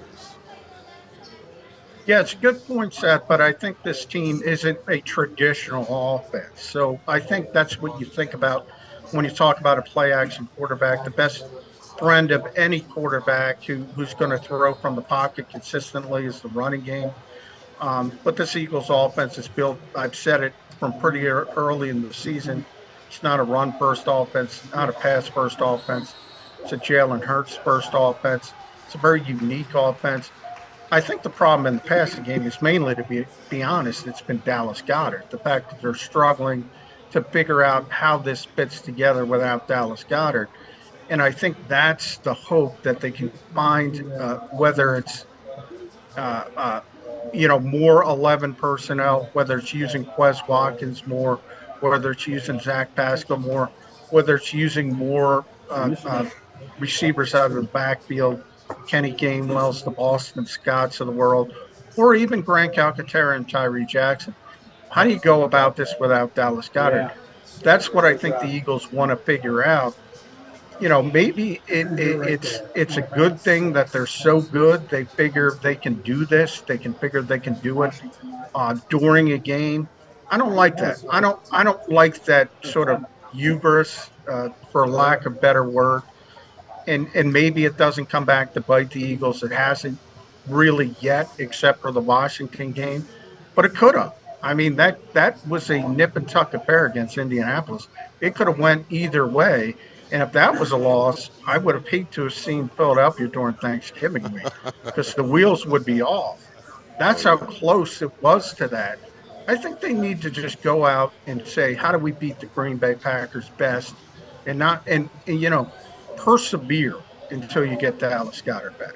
Speaker 14: Yeah, it's a good point, Seth, but I think this team isn't a traditional offense. So I think that's what you think about when you talk about a play-action quarterback. The best friend of any quarterback who's going to throw from the pocket consistently is the running game. But this Eagles offense is built, I've said it from pretty early in the season, it's not a run-first offense, not a pass-first offense. It's a Jalen Hurts-first offense. It's a very unique offense. I think the problem in the passing game is mainly, to be honest, it's been Dallas Goedert. The fact that they're struggling to figure out how this fits together without Dallas Goedert. And I think that's the hope that they can find, whether it's, more 11 personnel, whether it's using Quez Watkins more, whether it's using Zach Pascal more, whether it's using more receivers out of the backfield, Kenny Gainwell's, the Boston Scotts of the world, or even Grant Calcaterra and Tyree Jackson. How do you go about this without Dallas Goedert? Yeah. That's what I think the Eagles want to figure out. Maybe it's a good thing that they're so good. They figure they can do this. They can figure they can do it during a game. I don't like that. I don't like that sort of hubris, for lack of a better word. And maybe it doesn't come back to bite the Eagles. It hasn't really yet, except for the Washington game. But it could have. I mean, that was a nip and tuck affair against Indianapolis. It could have went either way. And if that was a loss, I would have hated to have seen Philadelphia during Thanksgiving week because the wheels would be off. That's how close it was to that. I think they need to just go out and say, how do we beat the Green Bay Packers best and not and persevere until you get Dallas Goedert back.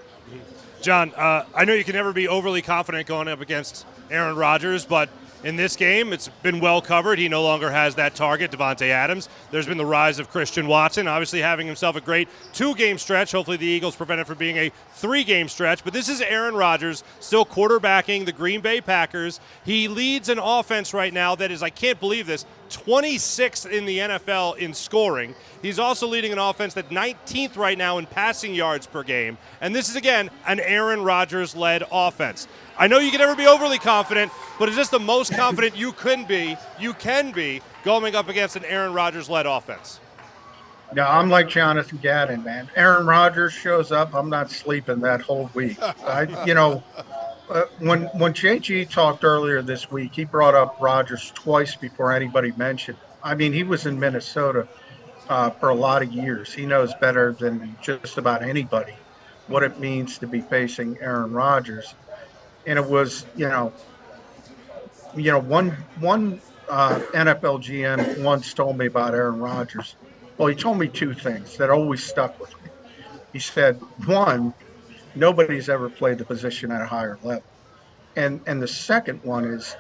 Speaker 3: John, I know you can never be overly confident going up against Aaron Rodgers, but in this game, it's been well covered. He no longer has that target, Devontae Adams. There's been the rise of Christian Watson, obviously having himself a great 2-game stretch. Hopefully the Eagles prevent it from being a 3-game stretch. But this is Aaron Rodgers still quarterbacking the Green Bay Packers. He leads an offense right now that is, I can't believe this, 26th in the NFL in scoring. He's also leading an offense that's 19th right now in passing yards per game. And this is, again, an Aaron Rodgers-led offense. I know you can never be overly confident, but is this the most confident you can be going up against an Aaron Rodgers-led offense?
Speaker 14: Yeah, I'm like Jonathan Gannon, man. Aaron Rodgers shows up, I'm not sleeping that whole week. When JG talked earlier this week, he brought up Rodgers twice before anybody mentioned. I mean, he was in Minnesota for a lot of years. He knows better than just about anybody what it means to be facing Aaron Rodgers. And it was, one NFL GM once told me about Aaron Rodgers. Well, he told me two things that always stuck with me. He said, one, nobody's ever played the position at a higher level. And the second one is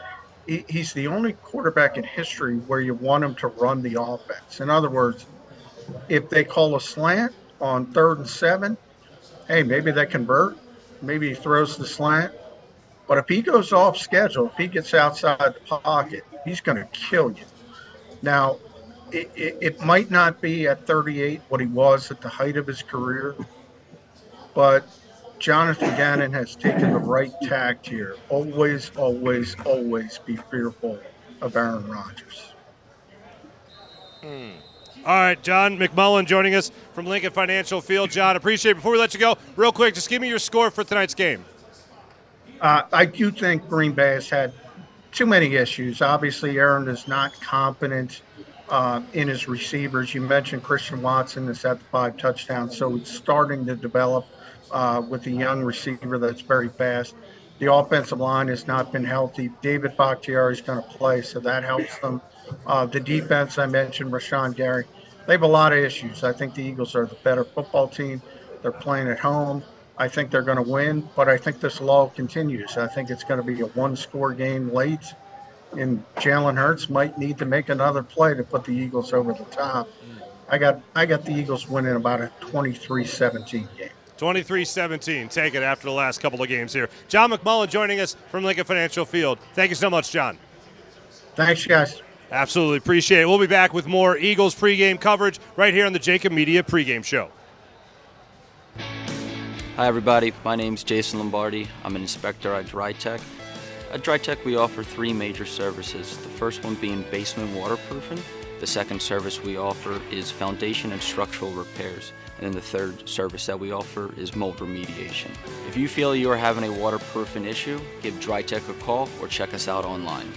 Speaker 14: he's the only quarterback in history where you want him to run the offense. In other words, if they call a slant on 3rd and 7, hey, maybe they convert. Maybe he throws the slant. But if he goes off schedule, if he gets outside the pocket, he's going to kill you. Now, it might not be at 38 what he was at the height of his career, but Jonathan Gannon has taken the right tact here. Always, always, always be fearful of Aaron Rodgers.
Speaker 3: All right, John McMullen joining us from Lincoln Financial Field. John, appreciate it. Before we let you go, real quick, just give me your score for tonight's game.
Speaker 14: I do think Green Bay has had too many issues. Obviously, Aaron is not confident in his receivers. You mentioned Christian Watson is at the 5 touchdowns, so it's starting to develop with a young receiver that's very fast. The offensive line has not been healthy. David Bakhtiari is going to play, so that helps them. The defense, I mentioned, Rashawn Gary. They have a lot of issues. I think the Eagles are the better football team. They're playing at home. I think they're going to win, but I think this lull continues. I think it's going to be a 1-score game late, and Jalen Hurts might need to make another play to put the Eagles over the top. I got the Eagles winning about a 23-17 game.
Speaker 3: 23-17. Take it after the last couple of games here. John McMullen joining us from Lincoln Financial Field. Thank you so much, John.
Speaker 14: Thanks, guys.
Speaker 3: Absolutely appreciate it. We'll be back with more Eagles pregame coverage right here on the JAKIB Media pregame show.
Speaker 15: Hi everybody, my name's Jason Lombardi. I'm an inspector at DryTech. At DryTech we offer 3 major services, the first one being basement waterproofing, the second service we offer is foundation and structural repairs, and then the third service that we offer is mold remediation. If you feel you are having a waterproofing issue, give DryTech a call or check us out online.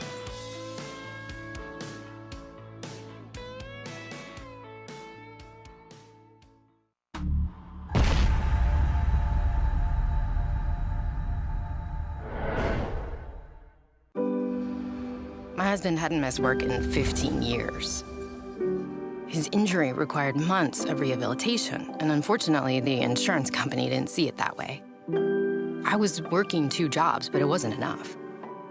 Speaker 1: My husband hadn't missed work in 15 years. His injury required months of rehabilitation, and unfortunately, the insurance company didn't see it that way. I was working 2 jobs, but it wasn't enough.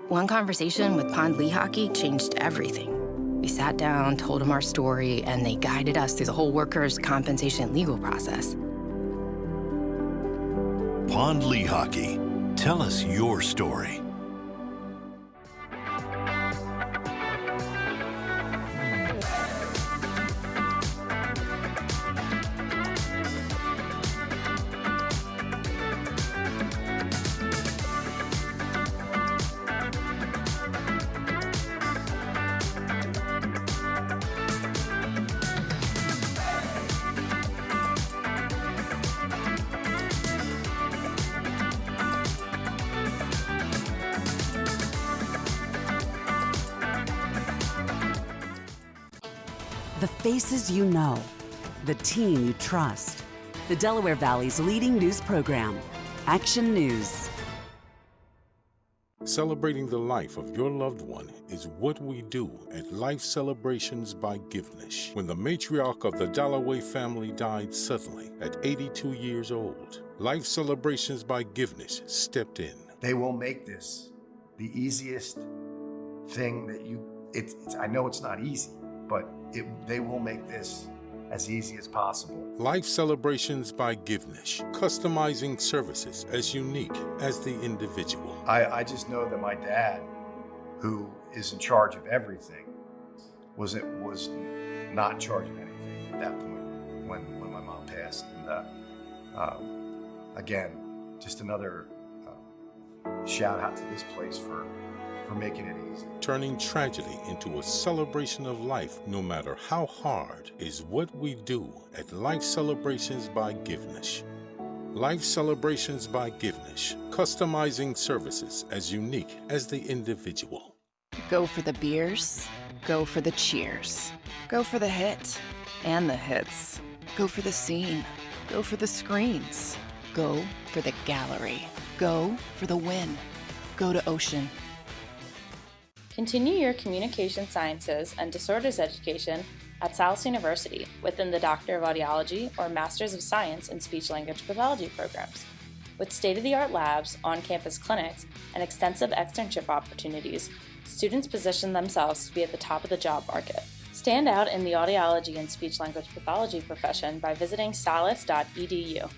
Speaker 1: One conversation with Pond Lehocky changed everything. We sat down, told him our story, and they guided us through the whole workers' compensation legal process.
Speaker 11: Pond Lehocky. Tell us your story.
Speaker 7: The faces you know, the team you trust. The Delaware Valley's leading news program, Action News.
Speaker 16: Celebrating the life of your loved one is what we do at Life Celebrations by Givenish. When the matriarch of the Dalloway family died suddenly at 82 years old, Life Celebrations by Givenish stepped in.
Speaker 17: They will make this the easiest thing that I know it's not easy, but they will make this as easy as possible.
Speaker 16: Life Celebrations by Givenish, customizing services as unique as the individual.
Speaker 17: I just know that my dad, who is in charge of everything, was not in charge of anything at that point when my mom passed. And again, just another shout out to this place for making it easy.
Speaker 16: Turning tragedy into a celebration of life, no matter how hard, is what we do at Life Celebrations by Givenish. Life Celebrations by Givenish, customizing services as unique as the individual.
Speaker 1: Go for the beers, go for the cheers, go for the hit and the hits, go for the scene, go for the screens, go for the gallery, go for the win, go to Ocean.
Speaker 18: Continue your communication sciences and disorders education at Salus University within the Doctor of Audiology or Masters of Science in Speech-Language Pathology programs. With state-of-the-art labs, on-campus clinics, and extensive externship opportunities, students position themselves to be at the top of the job market. Stand out in the audiology and speech-language pathology profession by visiting salus.edu.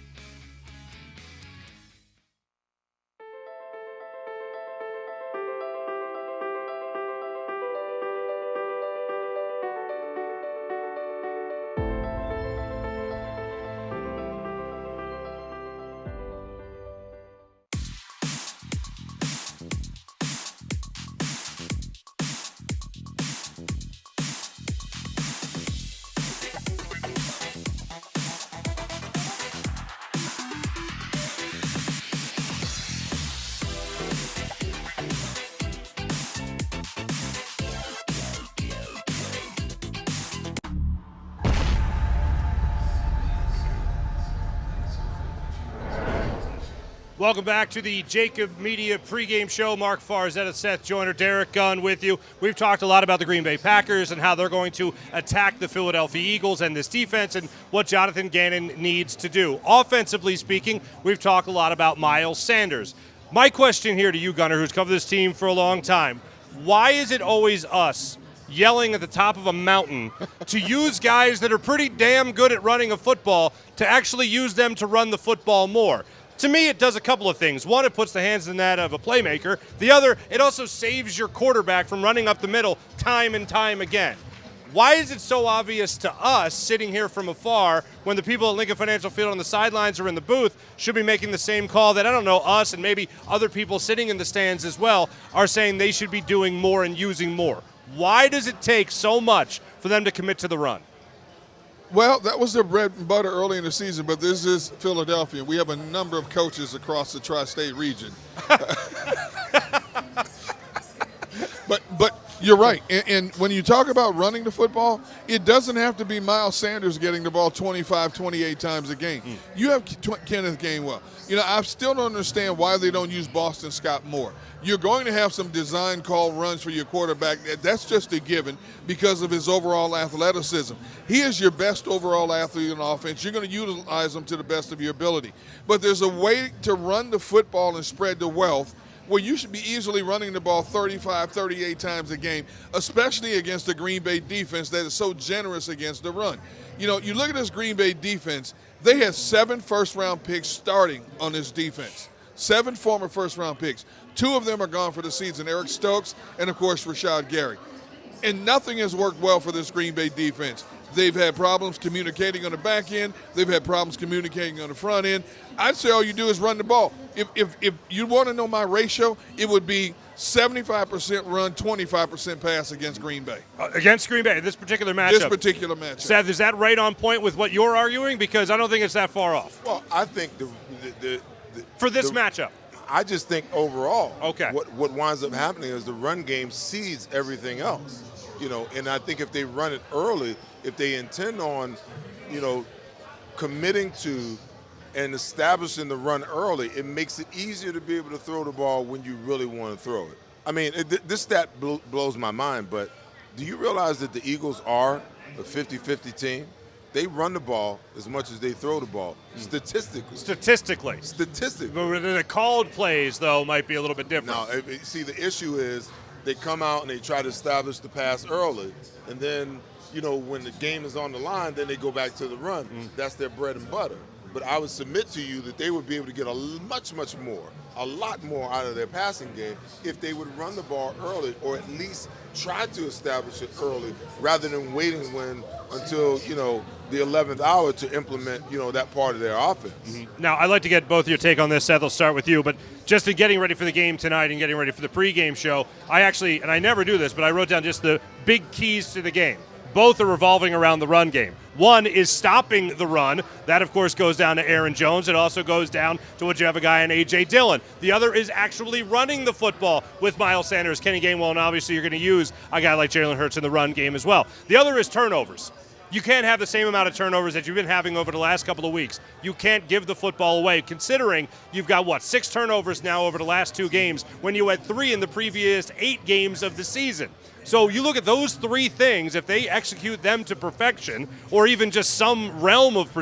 Speaker 3: Welcome back to the JAKIB Media pregame show. Marc Farzetta, Seth Joyner, Derek Gunn with you. We've talked a lot about the Green Bay Packers and how they're going to attack the Philadelphia Eagles and this defense and what Jonathan Gannon needs to do. Offensively speaking, we've talked a lot about Miles Sanders. My question here to you, Gunner, who's covered this team for a long time, why is it always us yelling at the top of a mountain to use guys that are pretty damn good at running a football to actually use them to run the football more? To me, it does a couple of things. One, it puts the hands in that of a playmaker. The other, it also saves your quarterback from running up the middle time and time again. Why is it so obvious to us sitting here from afar when the people at Lincoln Financial Field on the sidelines or in the booth should be making the same call that, I don't know, us and maybe other people sitting in the stands as well are saying they should be doing more and using more? Why does it take so much for them to commit to the run?
Speaker 5: Well, that was their bread and butter early in the season, but this is Philadelphia. We have a number of coaches across the tri-state region. But you're right. And when you talk about running the football, it doesn't have to be Miles Sanders getting the ball 25, 28 times a game. You have Kenneth Gainwell. You know, I still don't understand why they don't use Boston Scott more. You're going to have some design call runs for your quarterback. That's just a given because of his overall athleticism. He is your best overall athlete in offense. You're going to utilize him to the best of your ability. But there's a way to run the football and spread the wealth where you should be easily running the ball 35, 38 times a game, especially against the Green Bay defense that is so generous against the run. You know, you look at this Green Bay defense, they had 7 first-round picks starting on this defense. 7 former first-round picks. 2 of them are gone for the season, Eric Stokes and, of course, Rashad Gary. And nothing has worked well for this Green Bay defense. They've had problems communicating on the back end. They've had problems communicating on the front end. I'd say all you do is run the ball. If you want to know my ratio, it would be 75% run, 25% pass against Green Bay.
Speaker 3: Against Green Bay, this particular matchup.
Speaker 5: This particular matchup.
Speaker 3: Seth, is that right on point with what you're arguing? Because I don't think it's that far off.
Speaker 4: Well, I think
Speaker 3: for this matchup.
Speaker 4: I just think overall,
Speaker 3: okay,
Speaker 4: what winds up happening is the run game seeds everything else. You know, and I think if they run it early, if they intend on committing to and establishing the run early, it makes it easier to be able to throw the ball when you really want to throw it. I mean, this stat blows my mind, but do you realize that the Eagles are a 50-50 team? They run the ball as much as they throw the ball, statistically.
Speaker 3: But the called plays, though, might be a little bit different.
Speaker 4: Now, see, the issue is they come out and they try to establish the pass early, and then, when the game is on the line, then they go back to the run. That's their bread and butter. But I would submit to you that they would be able to get a lot more out of their passing game if they would run the ball early, or at least try to establish it early, rather than waiting until the 11th hour to implement that part of their offense.
Speaker 3: Now, I'd like to get both of your take on this. Seth, I'll start with you. But just in getting ready for the game tonight and getting ready for the pregame show, I actually, and I never do this, but I wrote down just the big keys to the game. Both are revolving around the run game. One is stopping the run. That, of course, goes down to Aaron Jones. It also goes down to what you have a guy in A.J. Dillon. The other is actually running the football with Miles Sanders, Kenny Gainwell, and obviously you're going to use a guy like Jalen Hurts in the run game as well. The other is turnovers. You can't have the same amount of turnovers that you've been having over the last couple of weeks. You can't give the football away, considering you've got, 6 turnovers now over the last 2 games when you had 3 in the previous 8 games of the season. So you look at those 3 things, if they execute them to perfection, or even just some realm of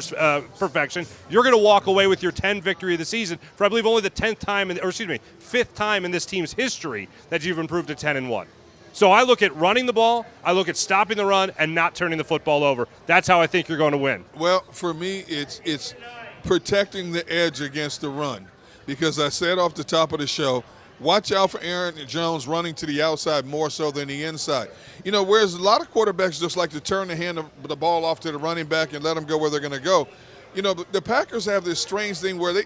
Speaker 3: perfection, you're going to walk away with your 10th victory of the season for, I believe, only the 5th time in this team's history that you've improved to 10-1. So I look at running the ball, I look at stopping the run, and not turning the football over. That's how I think you're going to win.
Speaker 5: Well, for me, it's protecting the edge against the run, because I said off the top of the show, watch out for Aaron Jones running to the outside more so than the inside. Whereas a lot of quarterbacks just like to turn the ball off to the running back and let them go where they're going to go. The Packers have this strange thing where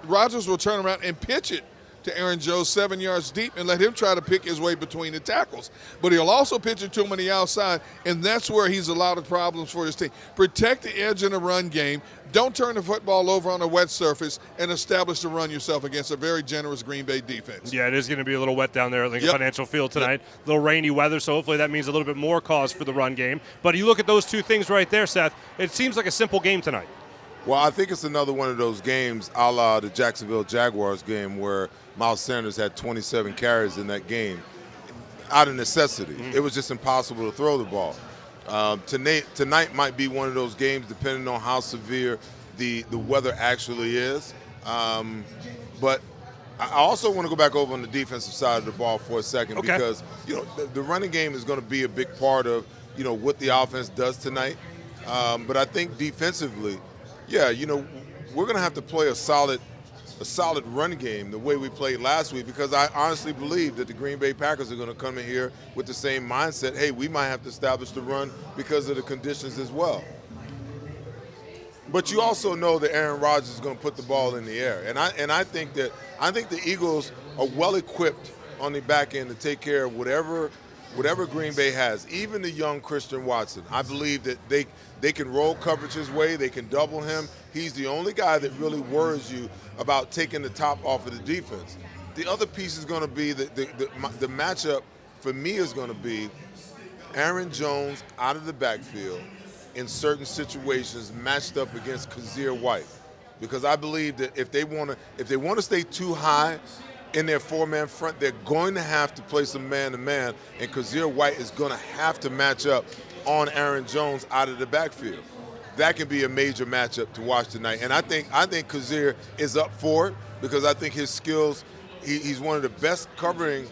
Speaker 5: Rodgers will turn around and pitch it to Aaron Jones 7 yards deep and let him try to pick his way between the tackles. But he'll also pitch it to him on the outside, and that's where he's a lot of problems for his team. Protect the edge in the run game. Don't turn the football over on a wet surface, and establish the run yourself against a very generous Green Bay defense.
Speaker 3: Yeah, it is going to be a little wet down there at Lincoln Financial Field tonight. A little rainy weather, so hopefully that means a little bit more cause for the run game. But you look at those 2 things right there, Seth, it seems like a simple game tonight.
Speaker 4: Well, I think it's another one of those games a la the Jacksonville Jaguars game where Miles Sanders had 27 carries in that game out of necessity. It was just impossible to throw the ball. Tonight might be one of those games, depending on how severe the weather actually is. But I also want to go back over on the defensive side of the ball for a second, because the running game is going to be a big part of what the offense does tonight. But I think defensively, we're going to have to play a solid run game the way we played last week, because I honestly believe that the Green Bay Packers are going to come in here with the same mindset. Hey, we might have to establish the run because of the conditions as well. But you also know that Aaron Rodgers is going to put the ball in the air, and I think the Eagles are well equipped on the back end to take care of whatever Green Bay has, even the young Christian Watson. I believe that they can roll coverage his way. They can double him. He's the only guy that really worries you about taking the top off of the defense. The other piece is going to be the matchup for me is going to be Aaron Jones out of the backfield in certain situations matched up against Kazir White, because I believe that if they want to stay too high in their 4-man front, they're going to have to play some man-to-man, and Kazir White is going to have to match up on Aaron Jones out of the backfield. That can be a major matchup to watch tonight, and I think Kazir is up for it, because I think his skills, he's one of the best coverage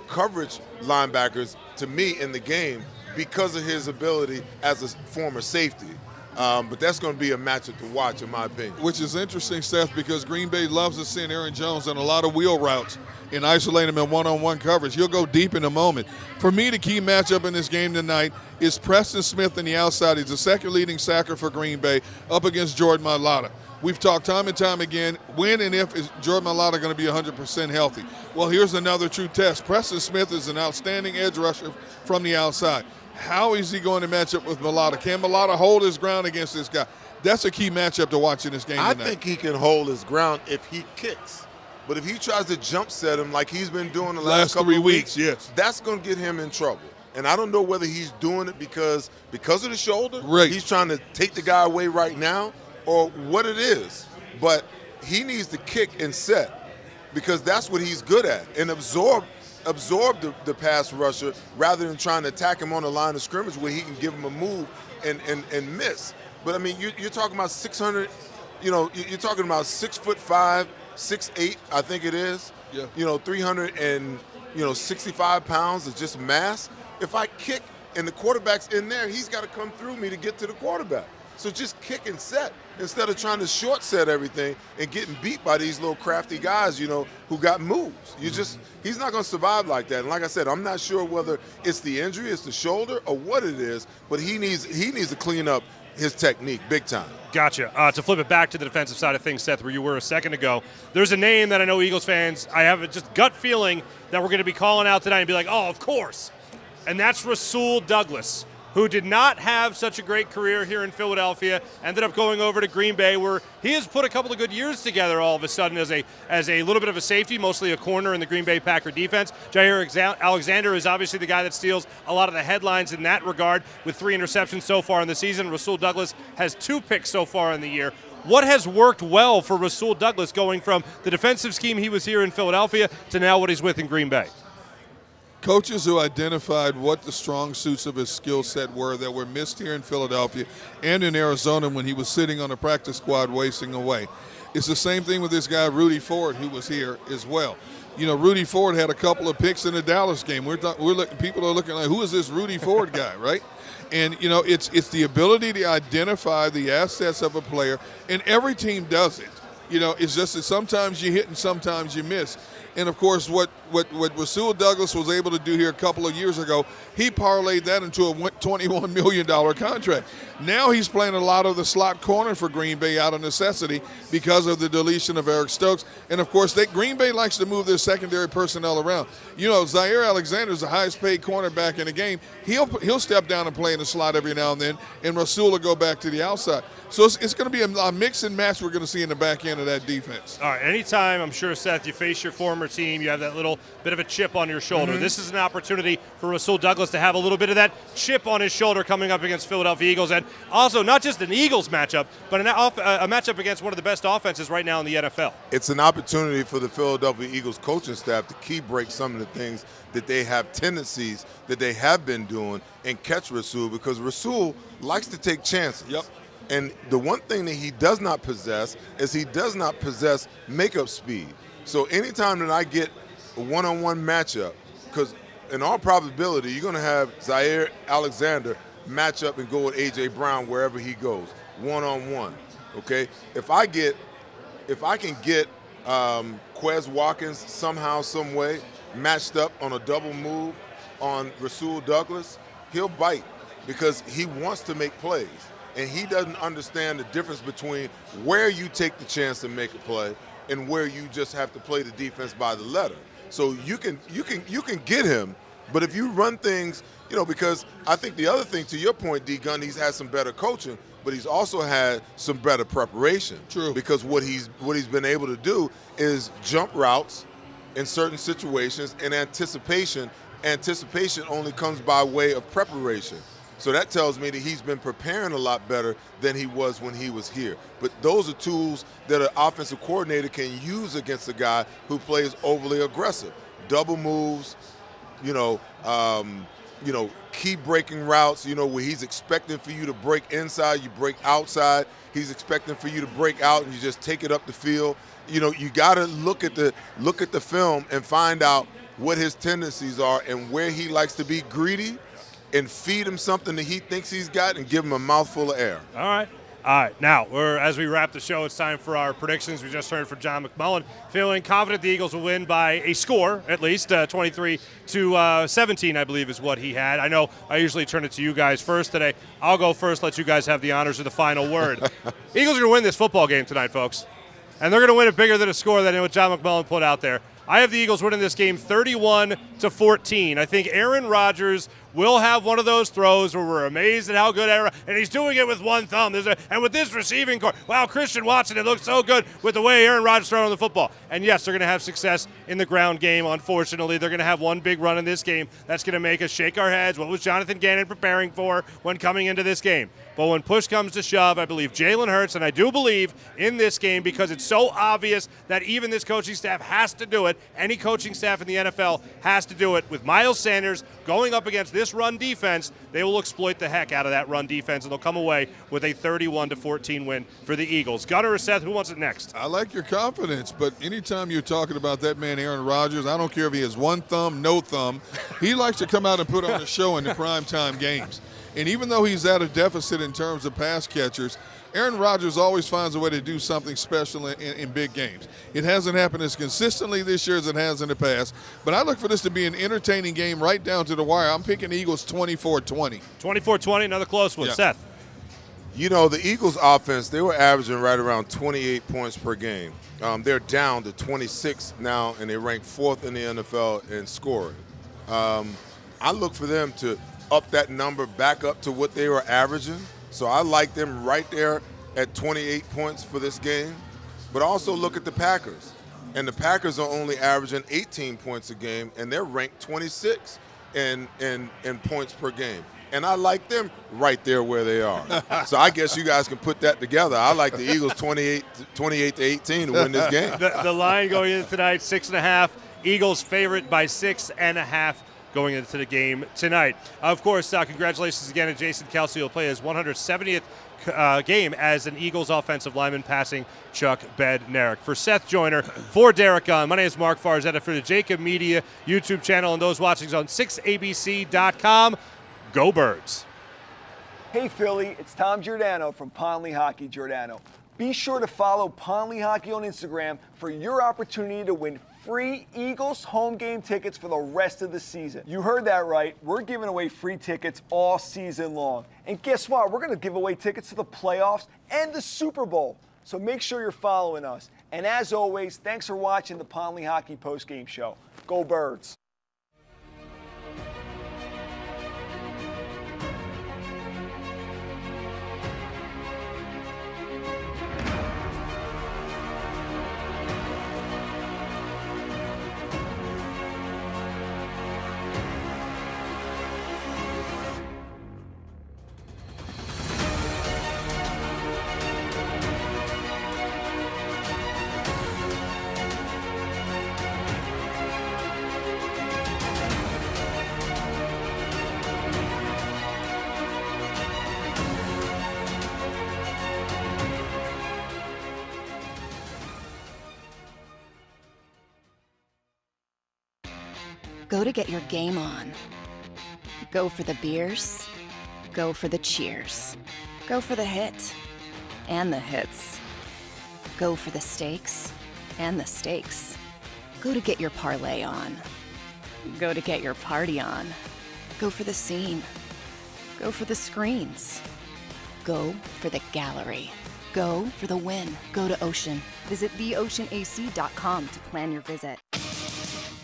Speaker 4: linebackers to me in the game because of his ability as a former safety. But that's going to be a matchup to watch, in my opinion.
Speaker 5: Which is interesting, Seth, because Green Bay loves to send Aaron Jones on a lot of wheel routes and isolate him in one-on-one coverage. He'll go deep in a moment. For me, the key matchup in this game tonight is Preston Smith on the outside. He's the second leading sacker for Green Bay up against Jordan Mailata. We've talked time and time again, when and if is Jordan Mailata going to be 100% healthy? Well, here's another true test. Preston Smith is an outstanding edge rusher from the outside. How is he going to match up with Mailata? Can Mailata hold his ground against this guy? That's a key matchup to watch in this game tonight.
Speaker 4: I think he can hold his ground if he kicks. But if he tries to jump set him like he's been doing the last couple of weeks,
Speaker 5: yes,
Speaker 4: that's going to get him in trouble. And I don't know whether he's doing it because of the shoulder.
Speaker 5: Right.
Speaker 4: He's trying to take the guy away right now, or what it is. But he needs to kick and set because that's what he's good at, and absorb the pass rusher rather than trying to attack him on the line of scrimmage where he can give him a move and miss. But I mean, you're talking about 600. You're talking about 6'5", 6'8", I think it is.
Speaker 5: Yeah.
Speaker 4: 365 pounds of just mass. If I kick and the quarterback's in there, he's got to come through me to get to the quarterback. So just kick and set instead of trying to short set everything and getting beat by these little crafty guys, who got moves. He's not going to survive like that. And like I said, I'm not sure whether it's the injury, it's the shoulder, or what it is, but he needs to clean up his technique big time.
Speaker 3: Gotcha. To flip it back to the defensive side of things, Seth, where you were a second ago, there's a name that I know Eagles fans, I have a just gut feeling that we're going to be calling out tonight and be like, oh, of course. And that's Rasul Douglas, who did not have such a great career here in Philadelphia, ended up going over to Green Bay, where he has put a couple of good years together all of a sudden as a little bit of a safety, mostly a corner in the Green Bay Packer defense. Jair Alexander is obviously the guy that steals a lot of the headlines in that regard with 3 interceptions so far in the season. Rasul Douglas has 2 picks so far in the year. What has worked well for Rasul Douglas going from the defensive scheme he was here in Philadelphia to now what he's with in Green Bay?
Speaker 5: Coaches who identified what the strong suits of his skill set were that were missed here in Philadelphia and in Arizona when he was sitting on the practice squad wasting away. It's the same thing with this guy, Rudy Ford, who was here as well. Rudy Ford had a couple of picks in the Dallas game. People are looking like, who is this Rudy Ford guy, right? And, it's the ability to identify the assets of a player, and every team does it. It's just that sometimes you hit and sometimes you miss. And, of course, what Rasul Douglas was able to do here a couple of years ago, he parlayed that into a $21 million contract. Now he's playing a lot of the slot corner for Green Bay out of necessity because of the deletion of Eric Stokes. And, of course, Green Bay likes to move their secondary personnel around. Jair Alexander is the highest-paid cornerback in the game. He'll step down and play in the slot every now and then, and Rasul will go back to the outside. So it's going to be a mix and match we're going to see in the back end of that defense.
Speaker 3: All right, anytime, I'm sure, Seth, you face your former team, you have that little bit of a chip on your shoulder. This is an opportunity for Rasul Douglas to have a little bit of that chip on his shoulder coming up against Philadelphia Eagles. And also, not just an Eagles matchup, but a matchup against one of the best offenses right now in the NFL.
Speaker 4: It's an opportunity for the Philadelphia Eagles coaching staff to key break some of the things that they have tendencies that they have been doing and catch Rasul, because Rasul likes to take chances.
Speaker 5: Yep.
Speaker 4: And the one thing that he does not possess is he does not possess makeup speed. So anytime that I get a one-on-one matchup, because in all probability you're going to have Jair Alexander match up and go with A.J. Brown wherever he goes, one-on-one, okay? If I can get Quez Watkins somehow, some way, matched up on a double move on Rasul Douglas, he'll bite because he wants to make plays. And he doesn't understand the difference between where you take the chance to make a play and where you just have to play the defense by the letter. So you can get him, but if you run things, because I think the other thing, to your point, D. Gunn, he's had some better coaching, but he's also had some better preparation.
Speaker 5: True.
Speaker 4: Because what he's been able to do is jump routes in certain situations, and anticipation only comes by way of preparation. So that tells me that he's been preparing a lot better than he was when he was here. But those are tools that an offensive coordinator can use against a guy who plays overly aggressive. Double moves, key breaking routes, where he's expecting for you to break inside, you break outside. He's expecting for you to break out and you just take it up the field. You got to look at the film and find out what his tendencies are and where he likes to be greedy, and feed him something that he thinks he's got and give him a mouthful of air.
Speaker 3: All right. Now, as we wrap the show, it's time for our predictions. We just heard from John McMullen, feeling confident the Eagles will win by a score, at least 23-17, I believe is what he had. I know I usually turn it to you guys first today. I'll go first, let you guys have the honors of the final word. Eagles are going to win this football game tonight, folks. And they're going to win it bigger than a score than what John McMullen put out there. I have the Eagles winning this game 31-14. I think Aaron Rodgers will have one of those throws where we're amazed at how good Aaron, and he's doing it with one thumb. And with this receiving core, wow, Christian Watson, it looks so good with the way Aaron Rodgers throwing the football. And yes, they're going to have success in the ground game. Unfortunately, they're going to have one big run in this game that's going to make us shake our heads. What was Jonathan Gannon preparing for when coming into this game? But when push comes to shove, I believe Jalen Hurts, and I do believe in this game because it's so obvious that even this coaching staff has to do it. Any coaching staff in the NFL has to do it. With Miles Sanders going up against this run defense, they will exploit the heck out of that run defense, and they'll come away with a 31-14 win for the Eagles. Gunnar or Seth, who wants it next?
Speaker 5: I like your confidence, but anytime you're talking about that man, Aaron Rodgers, I don't care if he has one thumb, no thumb. He likes to come out and put on a show in the primetime games. And even though he's at a deficit in terms of pass catchers, Aaron Rodgers always finds a way to do something special in big games. It hasn't happened as consistently this year as it has in the past, but I look for this to be an entertaining game right down to the wire. I'm picking Eagles 24-20.
Speaker 3: 24-20, another close one.
Speaker 5: Yeah.
Speaker 3: Seth?
Speaker 4: You know, the Eagles offense, they were averaging right around 28 points per game. They're down to 26 now, and they rank 4th in the NFL in scoring. I look for them to up that number back up to what they were averaging. So I like them right there at 28 points for this game. But also look at the Packers. And the Packers are only averaging 18 points a game, and they're ranked 26 in points per game. And I like them right there where they are. So I guess you guys can put that together. I like the Eagles 28-18 to win this game.
Speaker 3: The line going into tonight, 6.5. Eagles favorite by 6.5. Going into the game tonight. Of course, congratulations again to Jason Kelce, who will play his 170th game as an Eagles offensive lineman passing Chuck Bednarik. For Seth Joyner, for Derek Gunn, my name is Marc Farzetta for the JAKIB Media YouTube channel and those watching on 6abc.com. Go Birds.
Speaker 6: Hey Philly, it's Tom Giordano from Ponley Hockey Giordano. Be sure to follow Ponley Hockey on Instagram for your opportunity to win free Eagles home game tickets for the rest of the season. You heard that right. We're giving away free tickets all season long. And guess what? We're going to give away tickets to the playoffs and the Super Bowl. So make sure you're following us. And as always, thanks for watching the Ponley Hockey Postgame Show. Go Birds.
Speaker 1: Go to get your game on. Go for the beers. Go for the cheers. Go for the hit and the hits. Go for the stakes and the stakes. Go to get your parlay on. Go to get your party on. Go for the scene. Go for the screens. Go for the gallery. Go for the win. Go to Ocean. Visit theoceanac.com to plan your visit.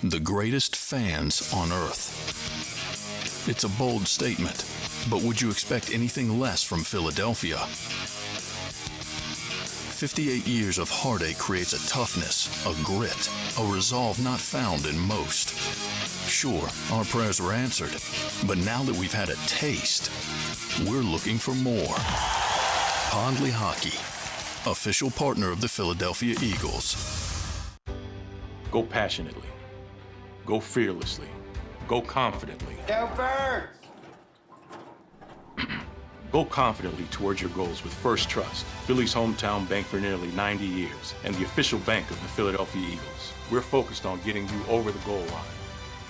Speaker 2: The greatest fans on earth. It's a bold statement, but would you expect anything less from Philadelphia? 58 years of heartache creates a toughness, a grit, a resolve not found in most. Sure, our prayers were answered, but now that we've had a taste, we're looking for more. Pondley Hockey, official partner of the Philadelphia Eagles.
Speaker 10: Go passionately. Go fearlessly. Go confidently.
Speaker 8: Go Birds!
Speaker 10: Go confidently towards your goals with First Trust, Philly's hometown bank for nearly 90 years, and the official bank of the Philadelphia Eagles. We're focused on getting you over the goal line.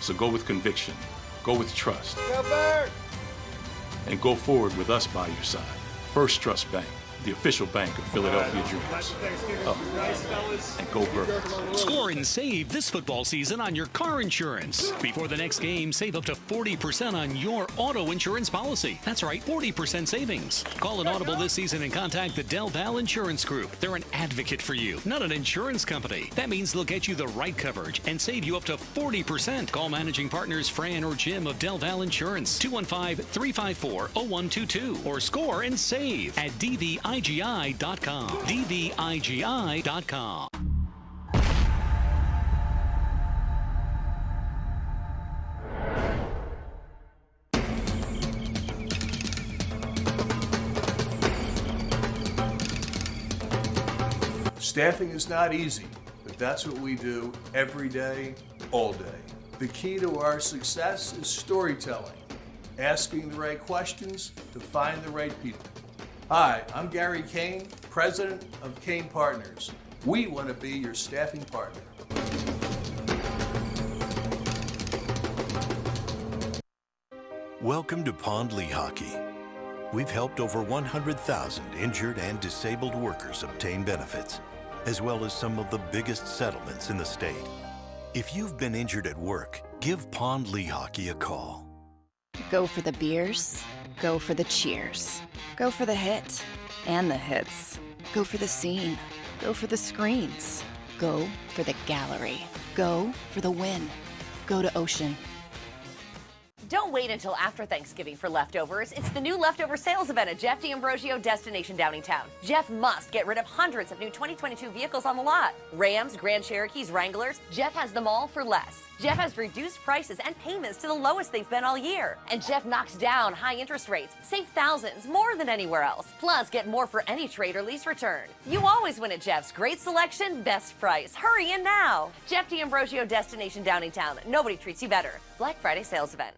Speaker 10: So go with conviction, go with trust,
Speaker 8: Go Birds!
Speaker 10: and go forward with us by your side. First Trust Bank, the official bank of Philadelphia Dreams. Oh, and go Birds.
Speaker 19: Score and save this football season on your car insurance. Before the next game, save up to 40% on your auto insurance policy. That's right, 40% savings. Call an Audible this season and contact the Del Val Insurance Group. They're an advocate for you, not an insurance company. That means they'll get you the right coverage and save you up to 40%. Call managing partners Fran or Jim of Del Val Insurance, 215-354-0122, or score and save at dvigi.com. dvigi.com.
Speaker 20: Staffing is not easy, but that's what we do every day, all day. The key to our success is storytelling, asking the right questions to find the right people. Hi, I'm Gary Kane, president of Kane Partners. We want to be your staffing partner.
Speaker 11: Welcome to Pond Lehocky. We've helped over 100,000 injured and disabled workers obtain benefits, as well as some of the biggest settlements in the state. If you've been injured at work, give Pond Lehocky a call.
Speaker 1: Go for the beers, go for the cheers, go for the hit and the hits, go for the scene, go for the screens, go for the gallery, go for the win, go to Ocean.
Speaker 13: Don't wait until after Thanksgiving for leftovers. It's the new leftover sales event at Jeff D'Ambrosio Destination Downingtown. Jeff must get rid of hundreds of new 2022 vehicles on the lot. Rams, Grand Cherokees, Wranglers. Jeff has them all for less. Jeff has reduced prices and payments to the lowest they've been all year. And Jeff knocks down high interest rates. Save thousands, more than anywhere else. Plus, get more for any trade or lease return. You always win at Jeff's. Great selection, best price. Hurry in now. Jeff D'Ambrosio Destination Downingtown. Nobody treats you better. Black Friday sales event.